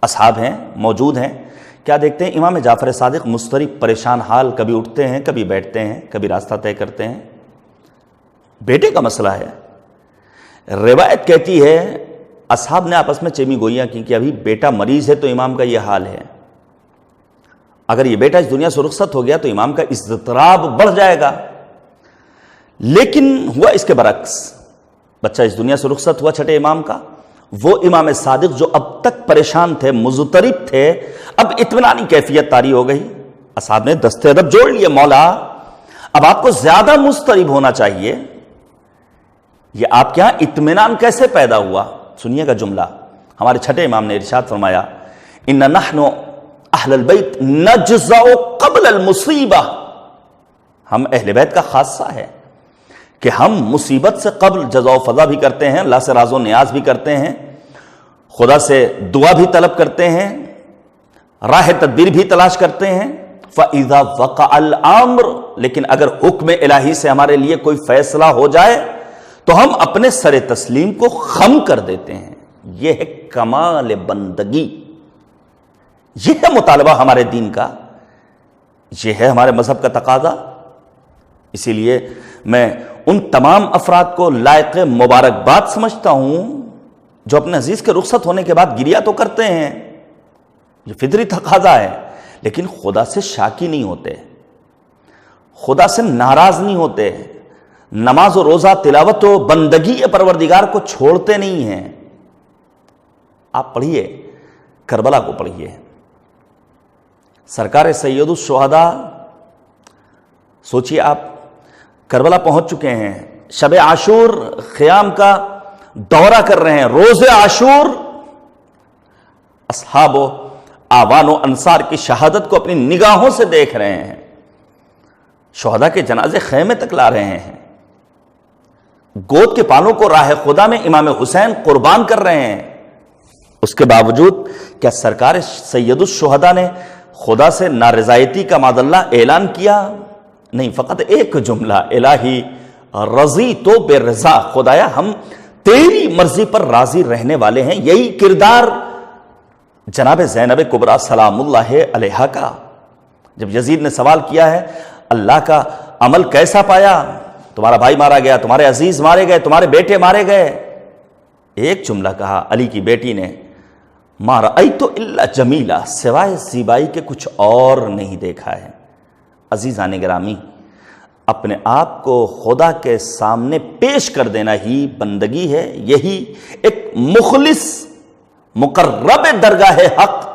اصحاب ہیں، موجود ہیں، کیا دیکھتے ہیں امام جعفر صادق مضطرب، پریشان حال، کبھی اٹھتے ہیں، کبھی بیٹھتے ہیں، کبھی راستہ طے کرتے ہیں۔ بیٹے کا مسئلہ ہے۔ روایت کہتی ہے اصحاب نے آپس میں چیمی گوئیاں کی کہ ابھی بیٹا مریض ہے تو امام کا یہ حال ہے، اگر یہ بیٹا اس دنیا سے رخصت ہو گیا تو امام کا اضطراب بڑھ جائے گا۔ لیکن ہوا اس کے برعکس، بچہ اس دنیا سے رخصت ہوا چھٹے امام کا، وہ امام صادق جو اب تک پریشان تھے، مضطرب تھے، اب اطمینانی کیفیت طاری ہو گئی۔ اصحاب نے دستے ادب جوڑ لیے، مولا اب آپ کو زیادہ مضطرب ہونا چاہیے، یہ آپ کے یہاں اطمینان کیسے پیدا ہوا؟ سنیے گا جملہ، ہمارے چھٹے امام نے ارشاد فرمایا، ان نحن اہل البیت نجزع قبل المصیبہ، ہم اہل بیت کا خاصہ ہے کہ ہم مصیبت سے قبل جزا و فضا بھی کرتے ہیں، اللہ سے راز و نیاز بھی کرتے ہیں، خدا سے دعا بھی طلب کرتے ہیں، راہ تدبیر بھی تلاش کرتے ہیں۔ فَإِذَا وَقَعَ الْأَمْرُ، لیکن اگر حکم الہی سے ہمارے لیے کوئی فیصلہ ہو جائے تو ہم اپنے سر تسلیم کو خم کر دیتے ہیں۔ یہ ہے کمال بندگی، یہ ہے مطالبہ ہمارے دین کا، یہ ہے ہمارے مذہب کا تقاضا۔ اسی لیے میں ان تمام افراد کو لائق مبارکباد سمجھتا ہوں جو اپنے عزیز کے رخصت ہونے کے بعد گریہ تو کرتے ہیں، یہ فطری تقاضا ہے، لیکن خدا سے شاکی نہیں ہوتے، خدا سے ناراض نہیں ہوتے، نماز و روزہ، تلاوت و بندگی پروردگار کو چھوڑتے نہیں ہیں۔ آپ پڑھیے، کربلا کو پڑھیے، سرکار سید الشہداء، سوچیے آپ کربلا پہنچ چکے ہیں، شب عاشور خیام کا دورہ کر رہے ہیں، روز عاشور، اصحاب و آوان و انصار کی شہادت کو اپنی نگاہوں سے دیکھ رہے ہیں، شہداء کے جنازے خیمے تک لا رہے ہیں، گود کے پانوں کو راہ خدا میں امام حسین قربان کر رہے ہیں۔ اس کے باوجود کیا سرکار سید الشہداء نے خدا سے نارضایتی کا معاذ اللہ اعلان کیا؟ نہیں، فقط ایک جملہ، الہی رضی تو بے رضا، خدایا ہم تیری مرضی پر راضی رہنے والے ہیں۔ یہی کردار جناب زینب کبریٰ سلام اللہ علیہا کا، جب یزید نے سوال کیا ہے اللہ کا عمل کیسا پایا، تمہارا بھائی مارا گیا، تمہارے عزیز مارے گئے، تمہارے بیٹے مارے گئے، ایک جملہ کہا علی کی بیٹی نے، ما رأیت الا جمیلا، سوائے زیبائی کے کچھ اور نہیں دیکھا ہے۔ عزیزان گرامی، اپنے آپ کو خدا کے سامنے پیش کر دینا ہی بندگی ہے، یہی ایک مخلص مقرب درگاہ حق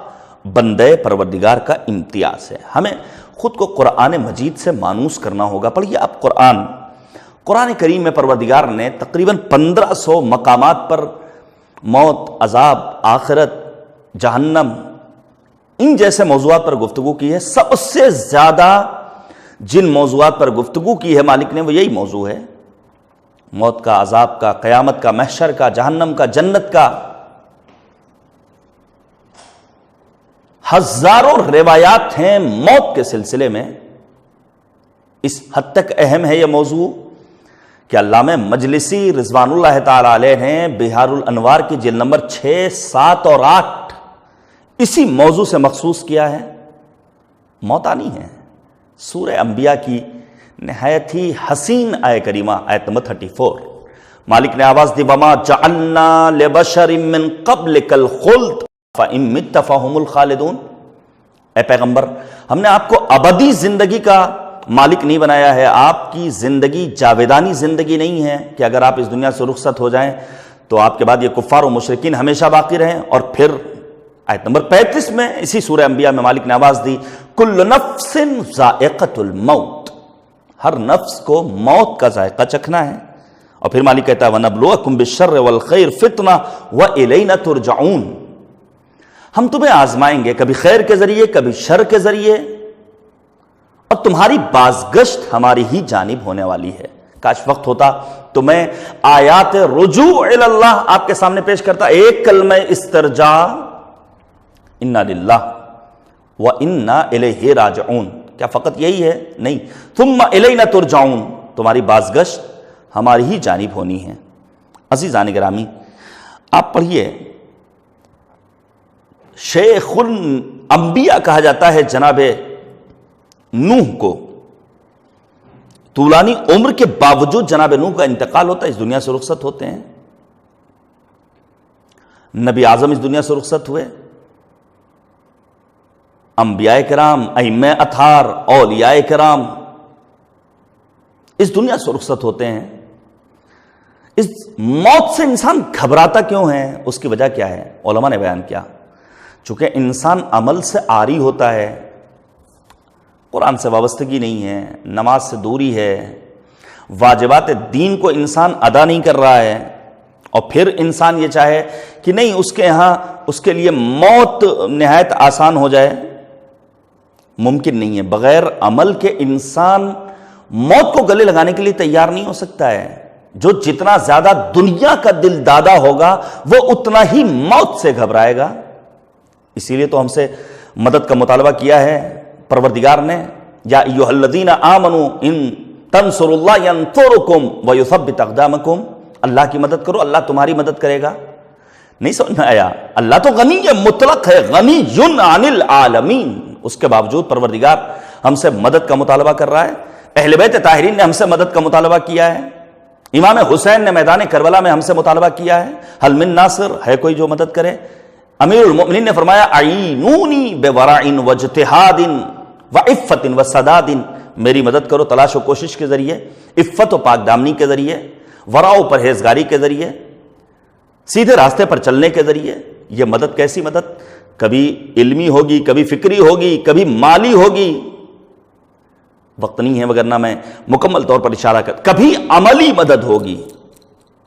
بندے پروردگار کا امتیاز ہے۔ ہمیں خود کو قرآن مجید سے مانوس کرنا ہوگا۔ پڑھیے آپ قرآن کریم میں پروردگار نے تقریباً 1500 مقامات پر موت، عذاب، آخرت، جہنم، ان جیسے موضوعات پر گفتگو کی ہے۔ سب سے زیادہ جن موضوعات پر گفتگو کی ہے مالک نے، وہ یہی موضوع ہے، موت کا، عذاب کا، قیامت کا، محشر کا، جہنم کا، جنت کا۔ ہزاروں روایات ہیں موت کے سلسلے میں۔ اس حد تک اہم ہے یہ موضوع کہ علامہ مجلسی رضوان اللہ تعالی علیہ نے بہار الانوار کی جلد نمبر 6، 7 اور 8 اسی موضوع سے مخصوص کیا ہے۔ موت آنی ہے۔ سورہ انبیاء کی نہایت ہی حسین آیت کریمہ، آیت نمبر 34، مالک نے آواز دی، وَمَا جَعَلْنَا لِبَشَرٍ مِّن قَبْلِكَ الْخُلْدَ فَإِن مِتَّ فَهُمُ الْخَالِدُونَ۔ اے پیغمبر، ہم نے آپ کو ابدی زندگی کا مالک نہیں بنایا ہے، آپ کی زندگی جاویدانی زندگی نہیں ہے کہ اگر آپ اس دنیا سے رخصت ہو جائیں تو آپ کے بعد یہ کفار و مشرکین ہمیشہ باقی رہیں۔ اور پھر آیت نمبر 35 میں اسی سورہ انبیاء میں مالک نے آواز دی، کل نفس ذائقۃ الموت، ہر نفس کو موت کا ذائقہ چکھنا ہے۔ اور پھر مالک کہتا ہے وَنَبْلُوَكُمْ بِالشَّرِّ وَالْخَيْرِ فِتْنَةً وَإِلَيْنَا تُرْجَعُونَ، ہم تمہیں آزمائیں گے، کبھی خیر کے ذریعے، کبھی شر کے ذریعے، اور تمہاری بازگشت ہماری ہی جانب ہونے والی ہے۔ کاش وقت ہوتا تو میں آیات رجوع الی اللہ آپ کے سامنے پیش کرتا، ایک کلمہ استرجاع، انا للہ وانا الیہ راجعون، کیا فقط یہی ہے؟ نہیں، ثم الینا ترجعون، تمہاری بازگشت ہماری ہی جانب ہونی ہے۔ عزیزان گرامی، آپ پڑھیے، شیخ الانبیاء کہا جاتا ہے جناب نوح کو، طولانی عمر کے باوجود جناب نوح کا انتقال ہوتا ہے، اس دنیا سے رخصت ہوتے ہیں۔ نبی اعظم اس دنیا سے رخصت ہوئے، انبیاء کرام، ائمہ اطہار، اولیاء کرام، اس دنیا سے رخصت ہوتے ہیں، اس موت سے انسان گھبراتا کیوں ہے؟ اس کی وجہ کیا ہے؟ علماء نے بیان کیا، چونکہ انسان عمل سے عاری ہوتا ہے، قرآن سے وابستگی نہیں ہے، نماز سے دوری ہے، واجبات دین کو انسان ادا نہیں کر رہا ہے، اور پھر انسان یہ چاہے کہ نہیں اس کے یہاں اس کے لیے موت نہایت آسان ہو جائے، ممکن نہیں ہے۔ بغیر عمل کے انسان موت کو گلے لگانے کے لیے تیار نہیں ہو سکتا ہے۔ جو جتنا زیادہ دنیا کا دل دادا ہوگا وہ اتنا ہی موت سے گھبرائے گا۔ اسی لیے تو ہم سے مدد کا مطالبہ کیا ہے پروردگار نے، یا ایھا الذین آمنوا ان تنصروا اللہ ینصرکم ویثبت اقدامکم، اللہ کی مدد کرو اللہ تمہاری مدد کرے گا۔ نہیں سمجھ میں آیا؟ اللہ تو غنی مطلق ہے، غنی عن العالمین، اس کے باوجود پروردگار ہم سے مدد کا مطالبہ کر رہا ہے۔ اہل بیت طاہرین نے ہم سے مدد کا مطالبہ کیا ہے، امام حسین نے میدان کربلا میں ہم سے مطالبہ کیا ہے، حل من ناصر، ہے کوئی جو مدد کرے؟ امیر المؤمنین نے فرمایا اعینونی بورع واجتہاد وعفت وسداد، میری مدد کرو تلاش و کوشش کے ذریعے، عفت و پاک دامنی کے ذریعے، ورع و پرہیزگاری کے ذریعے، سیدھے راستے پر چلنے کے ذریعے۔ یہ مدد کیسی مدد؟ کبھی علمی ہوگی، کبھی فکری ہوگی، کبھی مالی ہوگی، وقت نہیں ہے وگرنہ میں مکمل طور پر اشارہ کر، کبھی عملی مدد ہوگی۔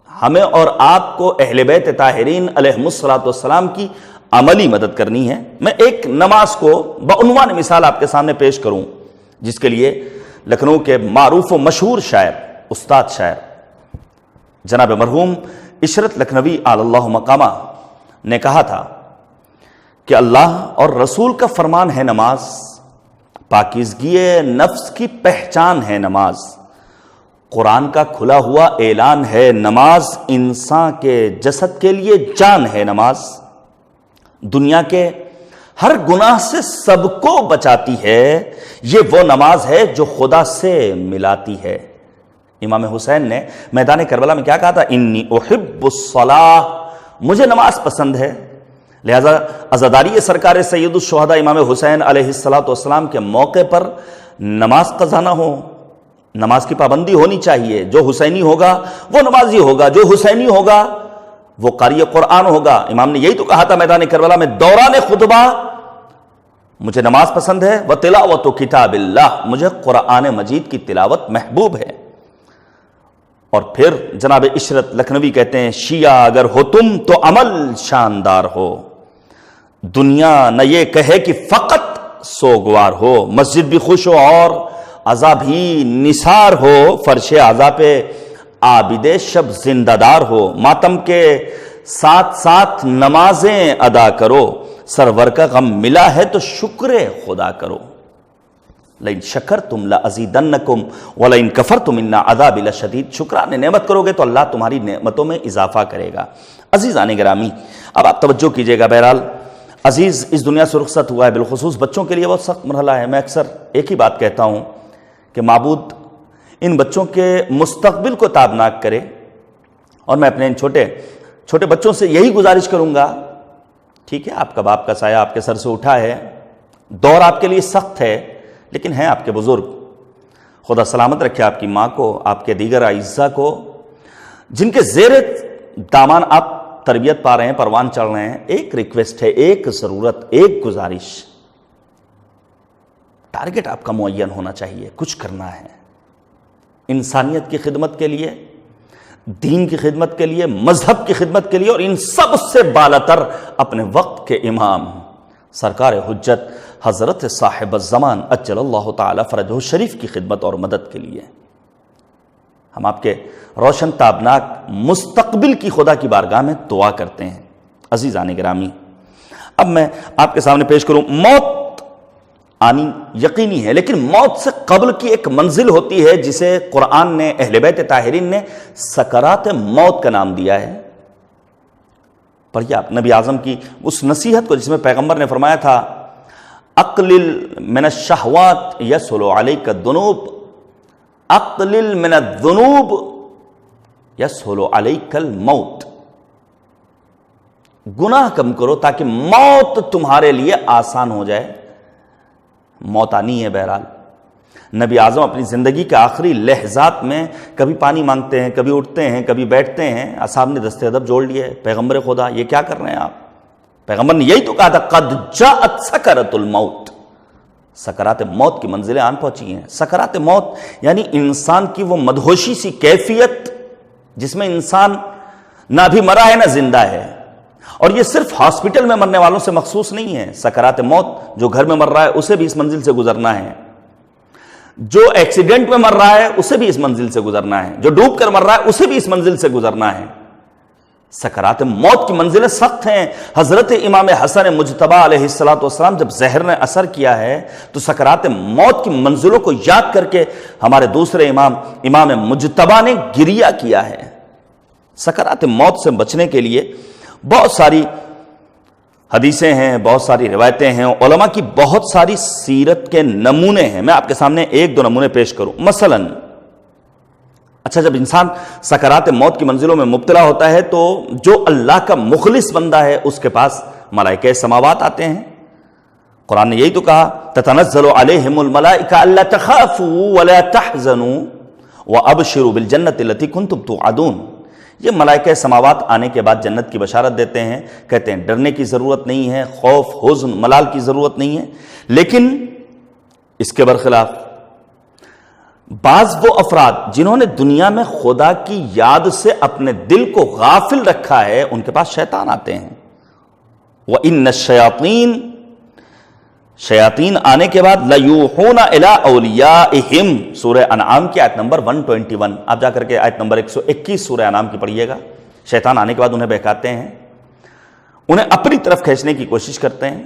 ہمیں اور آپ کو اہل بیت طاہرین علیہم الصلوۃ والسلام کی عملی مدد کرنی ہے۔ میں ایک نماز کو بعنوان مثال آپ کے سامنے پیش کروں، جس کے لیے لکھنؤ کے معروف و مشہور شاعر، استاد شاعر جناب مرحوم عشرت لکھنوی علی اللہ مقامہ نے کہا تھا کہ اللہ اور رسول کا فرمان ہے نماز، پاکیزگی نفس کی پہچان ہے نماز، قرآن کا کھلا ہوا اعلان ہے نماز، انسان کے جسد کے لیے جان ہے نماز، دنیا کے ہر گناہ سے سب کو بچاتی ہے، یہ وہ نماز ہے جو خدا سے ملاتی ہے۔ امام حسین نے میدان کربلا میں کیا کہا تھا؟ انی احب الصلاۃ، مجھے نماز پسند ہے۔ لہذا عزاداری سرکار سید الشہداء امام حسین علیہ السلام کے موقع پر نماز قضا نہ ہو، نماز کی پابندی ہونی چاہیے۔ جو حسینی ہوگا وہ نمازی ہوگا، جو حسینی ہوگا وہ قاری قرآن ہوگا۔ امام نے یہی تو کہا تھا میدان کربلا میں دوران خطبہ، مجھے نماز پسند ہے، وتلاوت کتاب اللہ، مجھے قرآن مجید کی تلاوت محبوب ہے۔ اور پھر جناب عشرت لکھنوی کہتے ہیں شیعہ اگر ہو تم تو عمل شاندار ہو، دنیا نہ یہ کہے کہ فقط سوگوار ہو، مسجد بھی خوش ہو اور عزا بھی نثار ہو، فرش عزا پہ عابد شب زندہ دار ہو، ماتم کے ساتھ ساتھ نمازیں ادا کرو، سرور کا غم ملا ہے تو شکر خدا کرو، لئن شکرتم لازیدنکم ولئن کفرتم ان عذابی لشدید، شکرانے نعمت کرو گے تو اللہ تمہاری نعمتوں میں اضافہ کرے گا۔ عزیزان گرامی، اب آپ توجہ کیجئے گا۔ بہرحال عزیز اس دنیا سے رخصت ہوا ہے، بالخصوص بچوں کے لیے بہت سخت مرحلہ ہے۔ میں اکثر ایک ہی بات کہتا ہوں کہ معبود ان بچوں کے مستقبل کو تابناک کرے، اور میں اپنے ان چھوٹے بچوں سے یہی گزارش کروں گا، ٹھیک ہے آپ کا باپ کا سایہ آپ کے سر سے اٹھا ہے، دور آپ کے لیے سخت ہے، لیکن ہیں آپ کے بزرگ، خدا سلامت رکھے آپ کی ماں کو، آپ کے دیگر اعزاء کو، جن کے زیر دامان آپ تربیت پا رہے ہیں، پروان چڑھ رہے ہیں۔ ایک ریکویسٹ ہے، ایک ضرورت، ایک گزارش، ٹارگٹ آپ کا معین ہونا چاہیے، کچھ کرنا ہے انسانیت کی خدمت کے لیے، دین کی خدمت کے لیے، مذہب کی خدمت کے لیے، اور ان سب سے بالاتر اپنے وقت کے امام سرکار حجت حضرت صاحب الزمان اجل اللہ تعالی فرجہ شریف کی خدمت اور مدد کے لیے۔ ہم آپ کے روشن تابناک مستقبل کی خدا کی بارگاہ میں دعا کرتے ہیں۔ عزیزان گرامی، اب میں آپ کے سامنے پیش کروں، موت آنی یقینی ہے، لیکن موت سے قبل کی ایک منزل ہوتی ہے جسے قرآن نے، اہل بیت طاہرین نے سکرات موت کا نام دیا ہے۔ پڑھیے آپ نبی اعظم کی اس نصیحت کو، جس میں پیغمبر نے فرمایا تھا اقلل من الشہوات یسہل علیک الذنوب، اقلل من الذنوب یسہل علیک الموت، گناہ کم کرو تاکہ موت تمہارے لیے آسان ہو جائے۔ موت آنی ہے بہرحال، نبی اعظم اپنی زندگی کے آخری لحظات میں کبھی پانی مانگتے ہیں، کبھی اٹھتے ہیں، کبھی بیٹھتے ہیں، اصحاب نے دست ادب جوڑ لیے، پیغمبر خدا یہ کیا کر رہے ہیں آپ؟ پیغمبر نے یہی تو کہا تھا قد جاءت سکرۃ الموت، سکرات موت کی منزلیں آن پہنچی ہیں۔ سکرات موت یعنی انسان کی وہ مدہوشی سی کیفیت جس میں انسان نہ بھی مرا ہے نہ زندہ ہے، اور یہ صرف ہاسپٹل میں مرنے والوں سے مخصوص نہیں ہے۔ سکرات موت جو گھر میں مر رہا ہے اسے بھی اس منزل سے گزرنا ہے، جو ایکسیڈنٹ میں مر رہا ہے اسے بھی اس منزل سے گزرنا ہے، جو ڈوب کر مر رہا ہے اسے بھی اس منزل سے گزرنا ہے۔ سکرات موت کی منزلیں سخت ہیں۔ حضرت امام حسن مجتبیٰ علیہ السلام جب زہر نے اثر کیا ہے تو سکرات موت کی منزلوں کو یاد کر کے ہمارے دوسرے امام مجتبیٰ نے گریہ کیا ہے۔ سکرات موت سے بچنے کے لیے بہت ساری حدیثیں ہیں، بہت ساری روایتیں ہیں، علماء کی بہت ساری سیرت کے نمونے ہیں۔ میں آپ کے سامنے ایک دو نمونے پیش کروں۔ مثلاً اچھا، جب انسان سکرات موت کی منزلوں میں مبتلا ہوتا ہے تو جو اللہ کا مخلص بندہ ہے اس کے پاس ملائکہ سماوات آتے ہیں۔ قرآن نے یہی تو کہا تتنزل علیہم الملائکہ الا تخافوا ولا تحزنوا وابشروا بالجنۃ التی کنتم توعدون۔ یہ ملائکہ سماوات آنے کے بعد جنت کی بشارت دیتے ہیں، کہتے ہیں ڈرنے کی ضرورت نہیں ہے، خوف حزن ملال کی ضرورت نہیں ہے۔ لیکن اس کے برخلاف بعض وہ افراد جنہوں نے دنیا میں خدا کی یاد سے اپنے دل کو غافل رکھا ہے ان کے پاس شیطان آتے ہیں۔ وَإِنَّ الشَّيَاطِينَ، شیاطین آنے کے بعد لَيُوحُونَ إِلَىٰ أَوْلِيَائِهِمْ، سورہ انعام کی آیت نمبر 121، آپ جا کر کے آیت نمبر 121 سورہ انعام کی پڑھیے گا۔ شیطان آنے کے بعد انہیں بہکاتے ہیں، انہیں اپنی طرف کھینچنے کی کوشش کرتے ہیں۔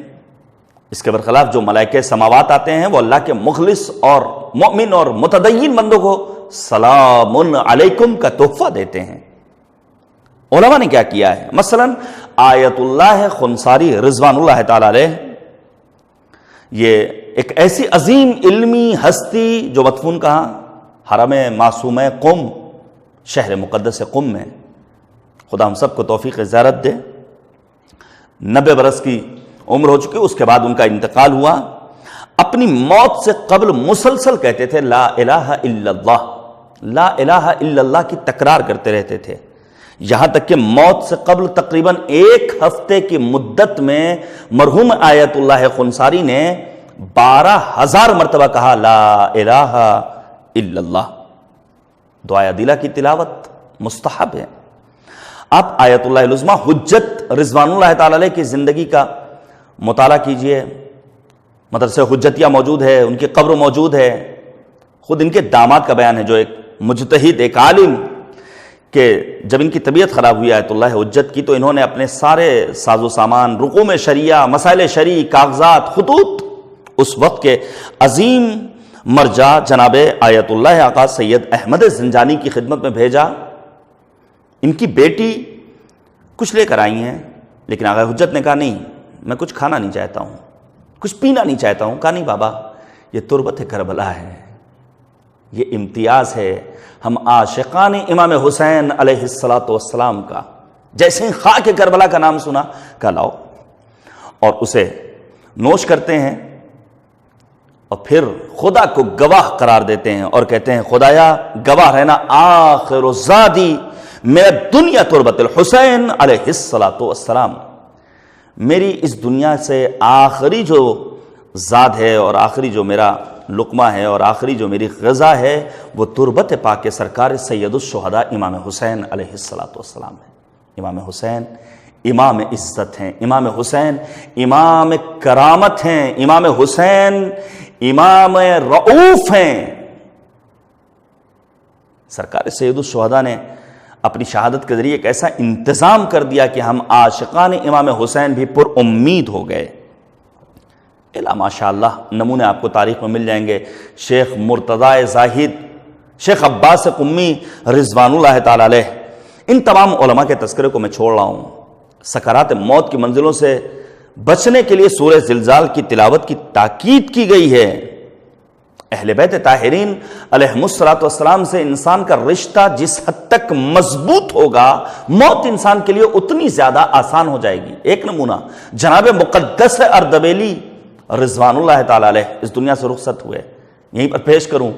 اس کے برخلاف جو ملائکہ سماوات آتے ہیں وہ اللہ کے مخلص اور مؤمن اور متدین بندوں کو سلام علیکم کا تحفہ دیتے ہیں۔ علماء نے کیا کیا ہے؟ مثلا آیت اللہ خنصاری رضوان اللہ تعالی علیہ، یہ ایک ایسی عظیم علمی ہستی جو مدفون کہاں؟ حرم معصوم قم، شہر مقدس قم میں۔ خدا ہم سب کو توفیق زیارت دے۔ 90 برس کی عمر ہو چکی، اس کے بعد ان کا انتقال ہوا۔ اپنی موت سے قبل مسلسل کہتے تھے لا الہ الا اللہ، لا الہ الا اللہ کی تکرار کرتے رہتے تھے، یہاں تک کہ موت سے قبل تقریباً 1 ہفتے کی مدت میں مرحوم آیت اللہ خنصاری نے 12,000 مرتبہ کہا لا الہ الا اللہ۔ دعائے عدیلہ کی تلاوت مستحب ہے۔ آپ آیت اللہ العظمیٰ حجت رضوان اللہ تعالی علیہ کی زندگی کا مطالعہ کیجئے، مدرسہ حجتیہ موجود ہے، ان کی قبر موجود ہے، خود ان کے داماد کا بیان ہے جو ایک مجتہد، ایک عالم، کہ جب ان کی طبیعت خراب ہوئی آیت اللہ حجت کی تو انہوں نے اپنے سارے ساز و سامان، رقوم شریعہ، مسائل شرعی، کاغذات، خطوط اس وقت کے عظیم مرجع جناب آیت اللہ آقا سید احمد زنجانی کی خدمت میں بھیجا۔ ان کی بیٹی کچھ لے کر آئی ہیں، لیکن آقا حجت نے کہا نہیں، میں کچھ کھانا نہیں چاہتا ہوں، کچھ پینا نہیں چاہتا ہوں۔ کہا نہیں بابا، یہ تربت کربلا ہے، یہ امتیاز ہے، ہم عاشقان امام حسین علیہ السلام کا۔ جیسے ہی خاک کربلا کا نام سنا کہا لاؤ، اور اسے نوش کرتے ہیں، اور پھر خدا کو گواہ قرار دیتے ہیں اور کہتے ہیں خدایا گواہ رہنا، آخر زادی میرا دنیا تربت الحسین علیہ السلام، میری اس دنیا سے آخری جو زاد ہے اور آخری جو میرا لقمہ ہے اور آخری جو میری غذا ہے وہ تربت پاک سرکار سید الشہداء امام حسین علیہ السلام ہے۔ امام حسین امام عزت ہیں، امام حسین امام کرامت ہیں، امام حسین امام رؤوف ہیں۔ سرکار سید الشہداء نے اپنی شہادت کے ذریعے ایک ایسا انتظام کر دیا کہ ہم عاشقان امام حسین بھی پر امید ہو گئے۔ الا ماشاءاللہ نمونے آپ کو تاریخ میں مل جائیں گے۔ شیخ مرتضی زاہد، شیخ عباس قمی رضوان اللہ تعالی علیہ، ان تمام علماء کے تذکرے کو میں چھوڑ رہا ہوں۔ سکرات موت کی منزلوں سے بچنے کے لیے سورہ زلزال کی تلاوت کی تاکید کی گئی ہے۔ اہل بیت طاہرین علیہم السلام سے انسان کا رشتہ جس حد تک مضبوط ہوگا، موت انسان کے لیے اتنی زیادہ آسان ہو جائے گی۔ ایک نمونہ جناب مقدس اردبیلی رضوان اللہ تعالی علیہ اس دنیا سے رخصت ہوئے، یہیں پر پیش کروں.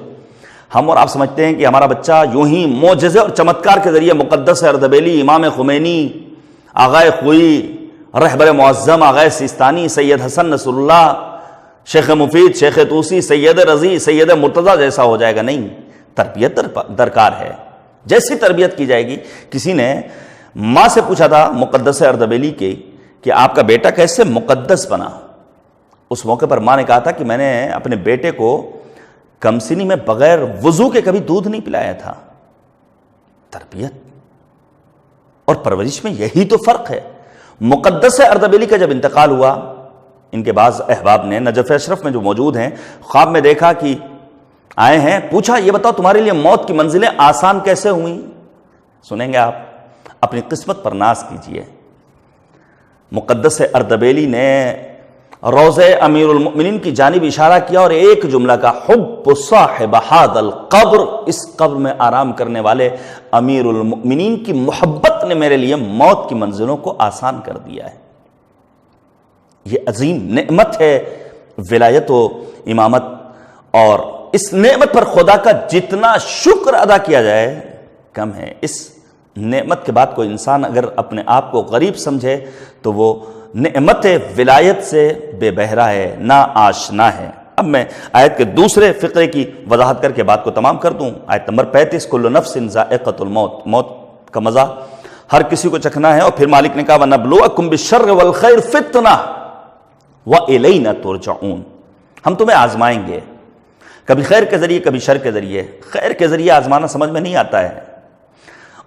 ہم اور آپ سمجھتے ہیں کہ ہمارا بچہ یوں ہی معجزے اور چمتکار کے ذریعے مقدس اردبیلی، امام خمینی، آغائے خوئی، رہبر معظم آغائے سیستانی، سید حسن نصر اللہ، شیخ مفید، شیخ طوسی، سید رضی، سید مرتضیٰ جیسا ہو جائے گا. نہیں، تربیت درکار ہے. جیسی تربیت کی جائے گی. کسی نے ماں سے پوچھا تھا مقدس اردبیلی کے کہ آپ کا بیٹا کیسے مقدس بنا؟ اس موقع پر ماں نے کہا تھا کہ میں نے اپنے بیٹے کو کمسنی میں بغیر وضو کے کبھی دودھ نہیں پلایا تھا. تربیت اور پرورش میں یہی تو فرق ہے. مقدس اردبیلی کا جب انتقال ہوا، ان کے بعض احباب نے نجف اشرف میں جو موجود ہیں خواب میں دیکھا کہ آئے ہیں، پوچھا یہ بتاؤ تمہارے لیے موت کی منزلیں آسان کیسے ہوئیں؟ سنیں گے آپ، اپنی قسمت پر ناز کیجئے. مقدس اردبیلی نے روضہ امیر المؤمنین کی جانب اشارہ کیا اور ایک جملہ کا، حب صاحب ھذا القبر، اس قبر میں آرام کرنے والے امیر المؤمنین کی محبت نے میرے لیے موت کی منزلوں کو آسان کر دیا ہے. یہ عظیم نعمت ہے ولایت و امامت، اور اس نعمت پر خدا کا جتنا شکر ادا کیا جائے کم ہے. اس نعمت کے بعد کوئی انسان اگر اپنے آپ کو غریب سمجھے تو وہ نعمت ولایت سے بے بہرہ ہے، نا آشنا ہے. اب میں آیت کے دوسرے فقرے کی وضاحت کر کے بات کو تمام کر دوں. آیت نمبر 35، کل نفس ذائقۃ الموت، موت کا مزہ ہر کسی کو چکھنا ہے. اور پھر مالک نے کہا وَنَبْلُوَكُمْ بِالشَّرِّ وَالْخَيْرِ فِتْنَةً وَإِلَيْنَا تُرْجَعُونَ. ہم تمہیں آزمائیں گے، کبھی خیر کے ذریعے کبھی شر کے ذریعے. خیر کے ذریعے آزمانا سمجھ میں نہیں آتا ہے،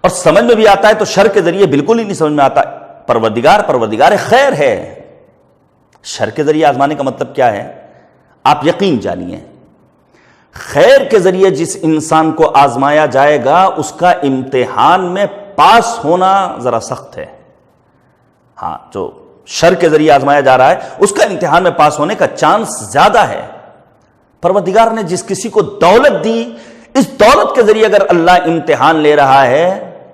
اور سمجھ میں بھی آتا ہے تو شر کے ذریعے بالکل ہی نہیں سمجھ میں آتا. پروردگار خیر ہے. شر کے ذریعے آزمانے کا مطلب کیا ہے؟ آپ یقین جانیے، خیر کے ذریعے جس انسان کو آزمایا جائے گا اس کا امتحان میں پاس ہونا ذرا سخت ہے. ہاں، جو شر کے ذریعے آزمایا جا رہا ہے اس کا امتحان میں پاس ہونے کا چانس زیادہ ہے. پروردگار نے جس کسی کو دولت دی، اس دولت کے ذریعے اگر اللہ امتحان لے رہا ہے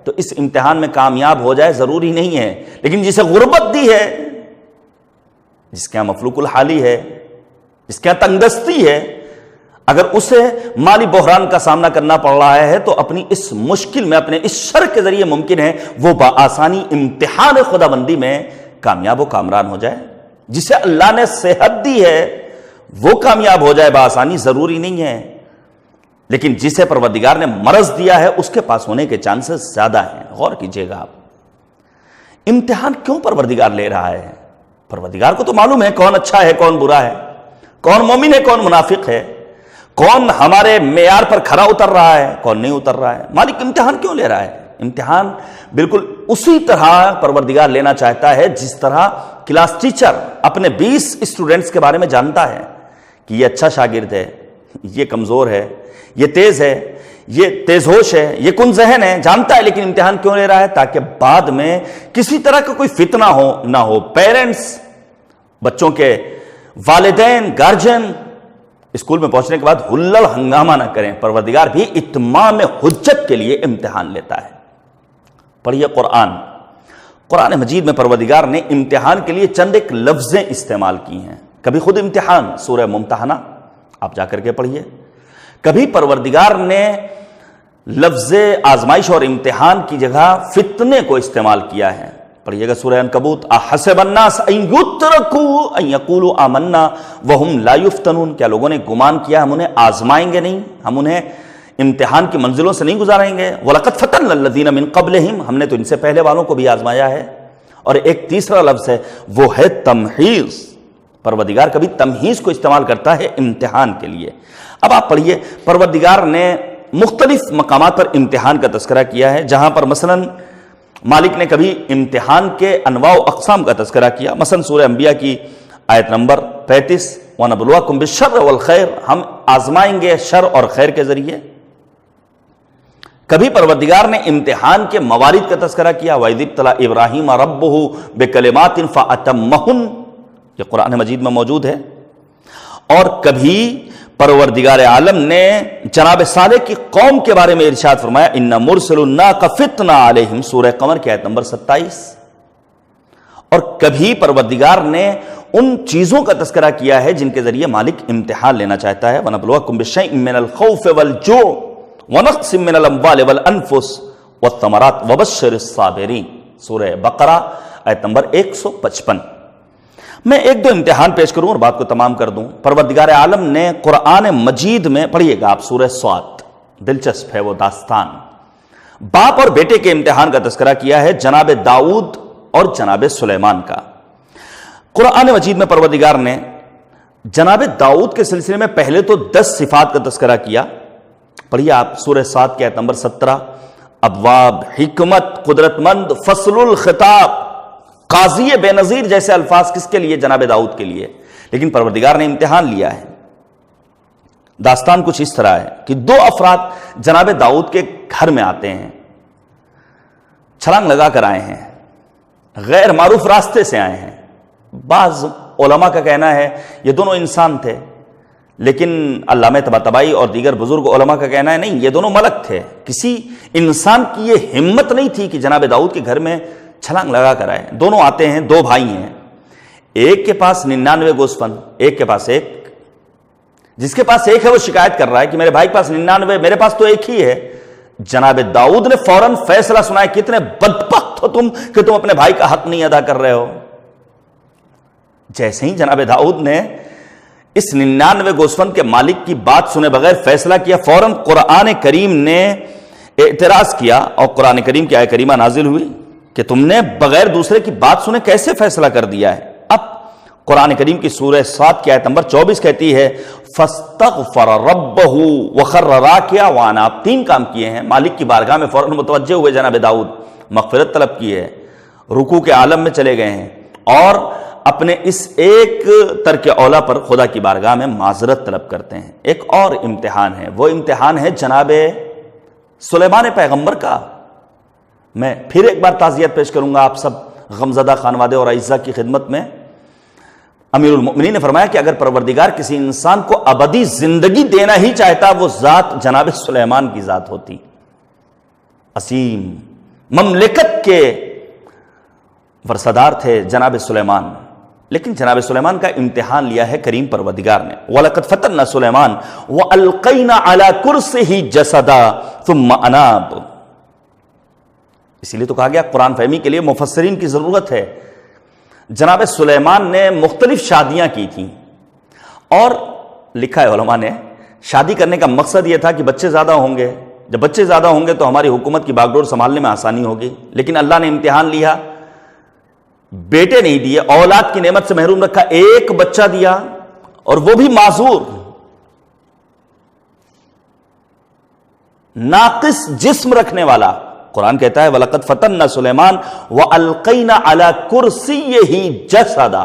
تو اس امتحان میں کامیاب ہو جائے ضروری نہیں ہے. لیکن جسے غربت دی ہے، جس کے یہاں مفلوق الحالی ہے، جس کے یہاں تنگدستی ہے، اگر اسے مالی بحران کا سامنا کرنا پڑ رہا ہے تو اپنی اس مشکل میں، اپنے اس شر کے ذریعے ممکن ہے وہ بآسانی امتحان خدا بندی میں کامیاب و کامران ہو جائے. جسے اللہ نے صحت دی ہے وہ کامیاب ہو جائے بآسانی ضروری نہیں ہے، لیکن جسے پروردگار نے مرض دیا ہے اس کے پاس ہونے کے چانسز زیادہ ہیں. غور کیجئے گا آپ، امتحان کیوں پروردگار لے رہا ہے؟ پروردگار کو تو معلوم ہے کون اچھا ہے کون برا ہے، کون مومن ہے کون منافق ہے، کون ہمارے معیار پر کھرا اتر رہا ہے کون نہیں اتر رہا ہے. مالک امتحان کیوں لے رہا ہے؟ امتحان بالکل اسی طرح پروردگار لینا چاہتا ہے جس طرح کلاس ٹیچر اپنے 20 اسٹوڈنٹس کے بارے میں جانتا ہے کہ یہ اچھا شاگرد ہے، یہ کمزور ہے، یہ تیز ہے، یہ تیز ہوش ہے، یہ کن ذہن ہے، جانتا ہے. لیکن امتحان کیوں لے رہا ہے؟ تاکہ بعد میں کسی طرح کا کوئی فتنہ نہ ہو. پیرنٹس، بچوں کے والدین، گارجین اسکول میں پہنچنے کے بعد ہلڑ ہنگامہ نہ کریں. پروردگار بھی اتمام حجت کے لیے امتحان لیتا ہے. پڑھیے قرآن مجید میں پروردگار نے امتحان کے لیے چند ایک لفظیں استعمال کی ہیں. کبھی خود امتحان، سورہ ممتحنہ آپ جا کر کے پڑھیے. کبھی پروردگار نے لفظ آزمائش اور امتحان کی جگہ فتنے کو استعمال کیا ہے. پڑھیے گا سورہ عنکبوت، احسب الناس ان یترکوا ان یقولوا آمنا وهم لا یفتنون. کیا لوگوں نے گمان کیا ہم انہیں آزمائیں گے نہیں، ہم انہیں امتحان کی منزلوں سے نہیں گزاریں گے؟ وَلَقَدْ فَتَنَّا الَّذِينَ مِن قَبْلِهِمْ، ہم نے تو ان سے پہلے والوں کو بھی آزمایا ہے. اور ایک تیسرا لفظ ہے، وہ ہے تمحیص. پروردگار کبھی تمحیص کو استعمال کرتا ہے امتحان کے لیے. اب آپ پڑھیے، پروردگار نے مختلف مقامات پر امتحان کا تذکرہ کیا ہے، جہاں پر مثلا مالک نے کبھی امتحان کے انواع و اقسام کا تذکرہ کیا. مثلا سورہ انبیاء کی آیت نمبر 35، وَنَبْلُوَكُمْ بِالشَّرِّ وَالْخَيْرِ، ہم آزمائیں گے شر اور خیر کے ذریعے. کبھی پروردگار نے امتحان کے موارد کا تذکرہ کیا، وَإِذِ ابْتَلَىٰ إِبْرَاهِيمَ رَبُّهُ بِكَلِمَاتٍ فَأَتَمَّهُنَّ، یہ قرآن مجید میں موجود ہے. اور کبھی پروردگار عالم نے جناب صالح کی قوم کے بارے میں ارشاد فرمایا، اِنَّ مُرْسِلُ النَّاقَ فِتْنَةً عَلَيْهِمْ، سورہ قمر کی آیت نمبر 27. اور کبھی پروردگار نے ان چیزوں کا تذکرہ کیا ہے جن کے ذریعے مالک امتحان لینا چاہتا ہے. وَنَبْلُوَكُمْ بِشَيْءٍ مِّنَ الْخَوْفِ وَالْجُوعِ وَنَقْصٍ مِّنَ الْأَمْوَالِ وَالْأَنفُسِ وَالثَّمَرَاتِ وَبَشِّرِ الصَّابِرِينَ. سورہ بقرہ آیت نمبر 155. میں ایک دو امتحان پیش کروں اور بات کو تمام کر دوں. پروردگار عالم نے قرآن مجید میں، پڑھیے گا آپ سورہ صاد، دلچسپ ہے وہ داستان، باپ اور بیٹے کے امتحان کا تذکرہ کیا ہے، جناب داؤد اور جناب سلیمان کا. قرآن مجید میں پروردگار نے جناب داؤد کے سلسلے میں پہلے تو 10 صفات کا تذکرہ کیا. پڑھیے آپ سورہ صاد کی آیت نمبر 17. ابواب، حکمت، قدرت مند، فصل الخطاب، قاضی بے نظیر جیسے الفاظ کس کے لیے؟ جناب داؤد کے لیے. لیکن پروردگار نے امتحان لیا ہے. داستان کچھ اس طرح ہے کہ 2 افراد جناب داؤد کے گھر میں آتے ہیں، چھلانگ لگا کر آئے ہیں، غیر معروف راستے سے آئے ہیں. بعض علماء کا کہنا ہے یہ دونوں انسان تھے، لیکن علامہ طباطبائی اور دیگر بزرگ علماء کا کہنا ہے نہیں، یہ دونوں ملک تھے. کسی انسان کی یہ ہمت نہیں تھی کہ جناب داؤد کے گھر میں چھلانگ لگا کر آئے. دونوں آتے ہیں، 2 بھائی ہیں، ایک کے پاس 99 گوسفند، ایک کے پاس 1. جس کے پاس 1 ہے وہ شکایت کر رہا ہے کہ میرے بھائی کے پاس 99، میرے پاس تو 1 ہی ہے. جناب داؤد نے فوراً فیصلہ سنایا، کتنے بدبخت ہو تم کہ تم اپنے بھائی کا حق نہیں ادا کر رہے ہو. جیسے ہی جناب داؤد نے اس 99 گوسفند کے مالک کی بات سنے بغیر فیصلہ کیا، فوراً قرآن کریم نے اعتراض کیا اور قرآن کریم کی آیت کریمہ نازل ہوئی کہ تم نے بغیر دوسرے کی بات سنے کیسے فیصلہ کر دیا ہے. اب قرآن کریم کی سورہ صاد کی آیت نمبر 24 کہتی ہے فَاسْتَغْفَرَ رَبَّهُ وَخَرَّ رَاكِعًا وَأَنَابَ. 3 کام کیے ہیں. مالک کی بارگاہ میں فوراً متوجہ ہوئے جناب داؤد، مغفرت طلب کی ہے، رکوع کے عالم میں چلے گئے ہیں اور اپنے اس ایک ترک اولا پر خدا کی بارگاہ میں معذرت طلب کرتے ہیں. ایک اور امتحان ہے، وہ امتحان ہے جناب سلیمان پیغمبر کا. میں پھر ایک بار تعزیت پیش کروں گا آپ سب غمزدہ خانوادے اور اعزاء کی خدمت میں. امیر المؤمنین نے فرمایا کہ اگر پروردگار کسی انسان کو ابدی زندگی دینا ہی چاہتا، وہ ذات جناب سلیمان کی ذات ہوتی. عظیم مملکت کے ورثہ تھے جناب سلیمان. لیکن جناب سلیمان کا امتحان لیا ہے کریم پروردگار نے. وَلَقَدْ فَتَنَّا سُلَيْمَانَ وَأَلْقَيْنَا عَلَى كُرْسِهِ جَسَدًا ثُمَّ أَنَابَ. اسی لیے تو کہا گیا قرآن فہمی کے لیے مفسرین کی ضرورت ہے. جناب سلیمان نے مختلف شادیاں کی تھیں اور لکھا ہے علماء نے شادی کرنے کا مقصد یہ تھا کہ بچے زیادہ ہوں گے، جب بچے زیادہ ہوں گے تو ہماری حکومت کی باغ ڈور سنبھالنے میں آسانی ہوگی. لیکن اللہ نے امتحان لیا، بیٹے نہیں دیے، اولاد کی نعمت سے محروم رکھا. 1 بچہ دیا اور وہ بھی معذور، ناقص جسم رکھنے والا. قرآن کہتا ہے وَلَقَدْ فَتَنَّا سُلَيْمَانَ وَأَلْقَيْنَا عَلَى كُرْسِيِّهِ جَسَدًا.